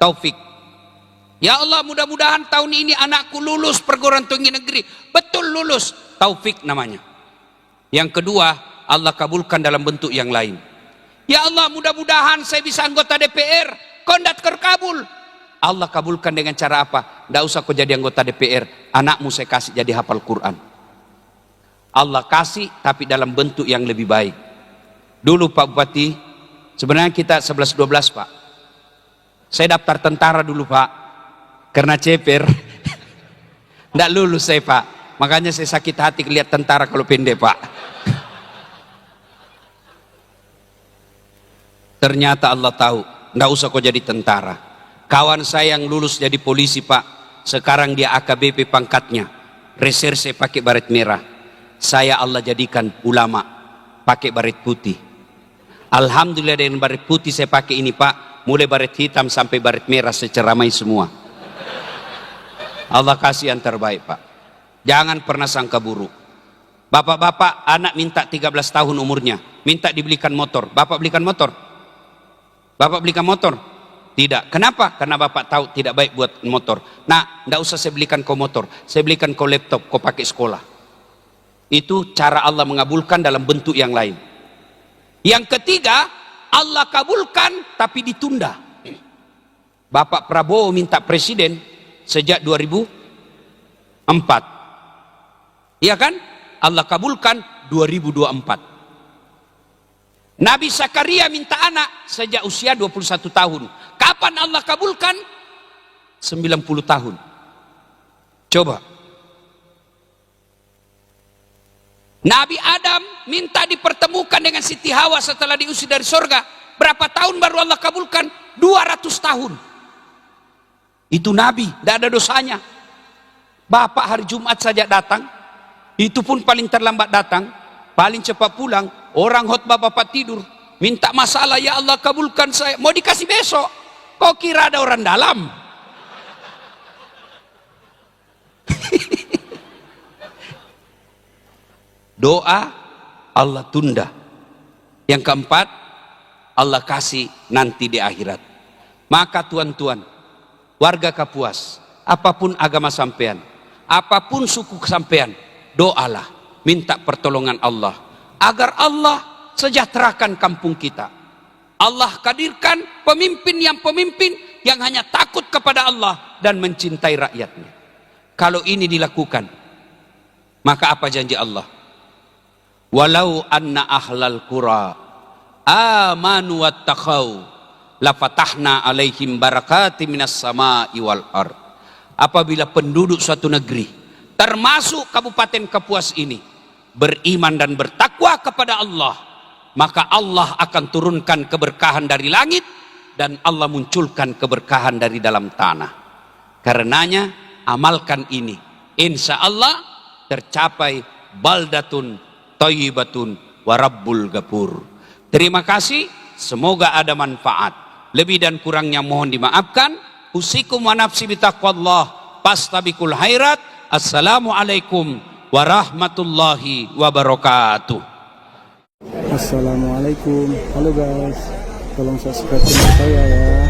Taufik. Ya Allah, mudah-mudahan tahun ini anakku lulus perguruan tinggi negeri. Betul lulus. Taufik namanya. Yang kedua, Allah kabulkan dalam bentuk yang lain. Ya Allah, mudah-mudahan saya bisa anggota DPR. Kau tidak terkabul. Allah kabulkan dengan cara apa? Tidak usah kau jadi anggota DPR. Anakmu saya kasih jadi hafal Quran. Allah kasih tapi dalam bentuk yang lebih baik. Dulu Pak Bupati, sebenarnya kita 11-12 Pak. Saya daftar tentara dulu Pak. Karena ceper. Tidak lulus saya Pak. Makanya saya sakit hati lihat tentara kalau pendek Pak. Ternyata Allah tahu, tidak usah kau jadi tentara. Kawan saya yang lulus jadi polisi Pak, sekarang dia AKBP pangkatnya, reserse pakai baret merah. Saya Allah jadikan ulama, pakai baret putih. Alhamdulillah dengan baret putih saya pakai ini Pak, mulai baret hitam sampai baret merah seceramai semua. Allah kasih yang terbaik Pak. Jangan pernah sangka buruk. Bapak-bapak, anak minta 13 tahun umurnya, minta dibelikan motor. Bapak belikan motor? Bapak belikan motor? Tidak. Kenapa? Karena bapak tahu tidak baik buat motor. Nah, tidak usah saya belikan kau motor. Saya belikan kau laptop, kau pakai sekolah. Itu cara Allah mengabulkan dalam bentuk yang lain. Yang ketiga, Allah kabulkan tapi ditunda. Bapak Prabowo minta presiden sejak 2004. Iya kan? Allah kabulkan 2024. Nabi Zakaria minta anak sejak usia 21 tahun. Kapan Allah kabulkan? 90 tahun. Coba. Nabi Adam minta dipertemukan dengan Siti Hawa setelah diusir dari surga. Berapa tahun baru Allah kabulkan? 200 tahun. Itu Nabi, tidak ada dosanya. Bapak hari Jumat saja datang. Itu pun paling terlambat datang. Paling cepat pulang. Orang khotbah bapak tidur, minta masalah, ya Allah kabulkan saya, mau dikasih besok. Kau kira ada orang dalam? Doa Allah tunda. Yang keempat, Allah kasih nanti di akhirat. Maka tuan-tuan, warga Kapuas, apapun agama sampean, apapun suku sampean, doalah, minta pertolongan Allah. Agar Allah sejahterakan kampung kita. Allah hadirkan pemimpin yang hanya takut kepada Allah dan mencintai rakyatnya. Kalau ini dilakukan, maka apa janji Allah? Walau anna ahlal qura amanu wattaqau lafatahna alaihim barakatim minas sama'i wal ard. Apabila penduduk suatu negeri, termasuk Kabupaten Kapuas ini, beriman dan bertakwa kepada Allah, maka Allah akan turunkan keberkahan dari langit dan Allah munculkan keberkahan dari dalam tanah. Karenanya amalkan ini, insya Allah tercapai baldatun thayyibatun wa rabbul ghafur. Terima kasih, semoga ada manfaat. Lebih dan kurangnya mohon dimaafkan. Usikum wa nafsi bitaqwallah, pastabikul khairat. Assalamualaikum warahmatullahi wabarakatuh. Assalamualaikum. Halo guys, tolong subscribe channel saya ya.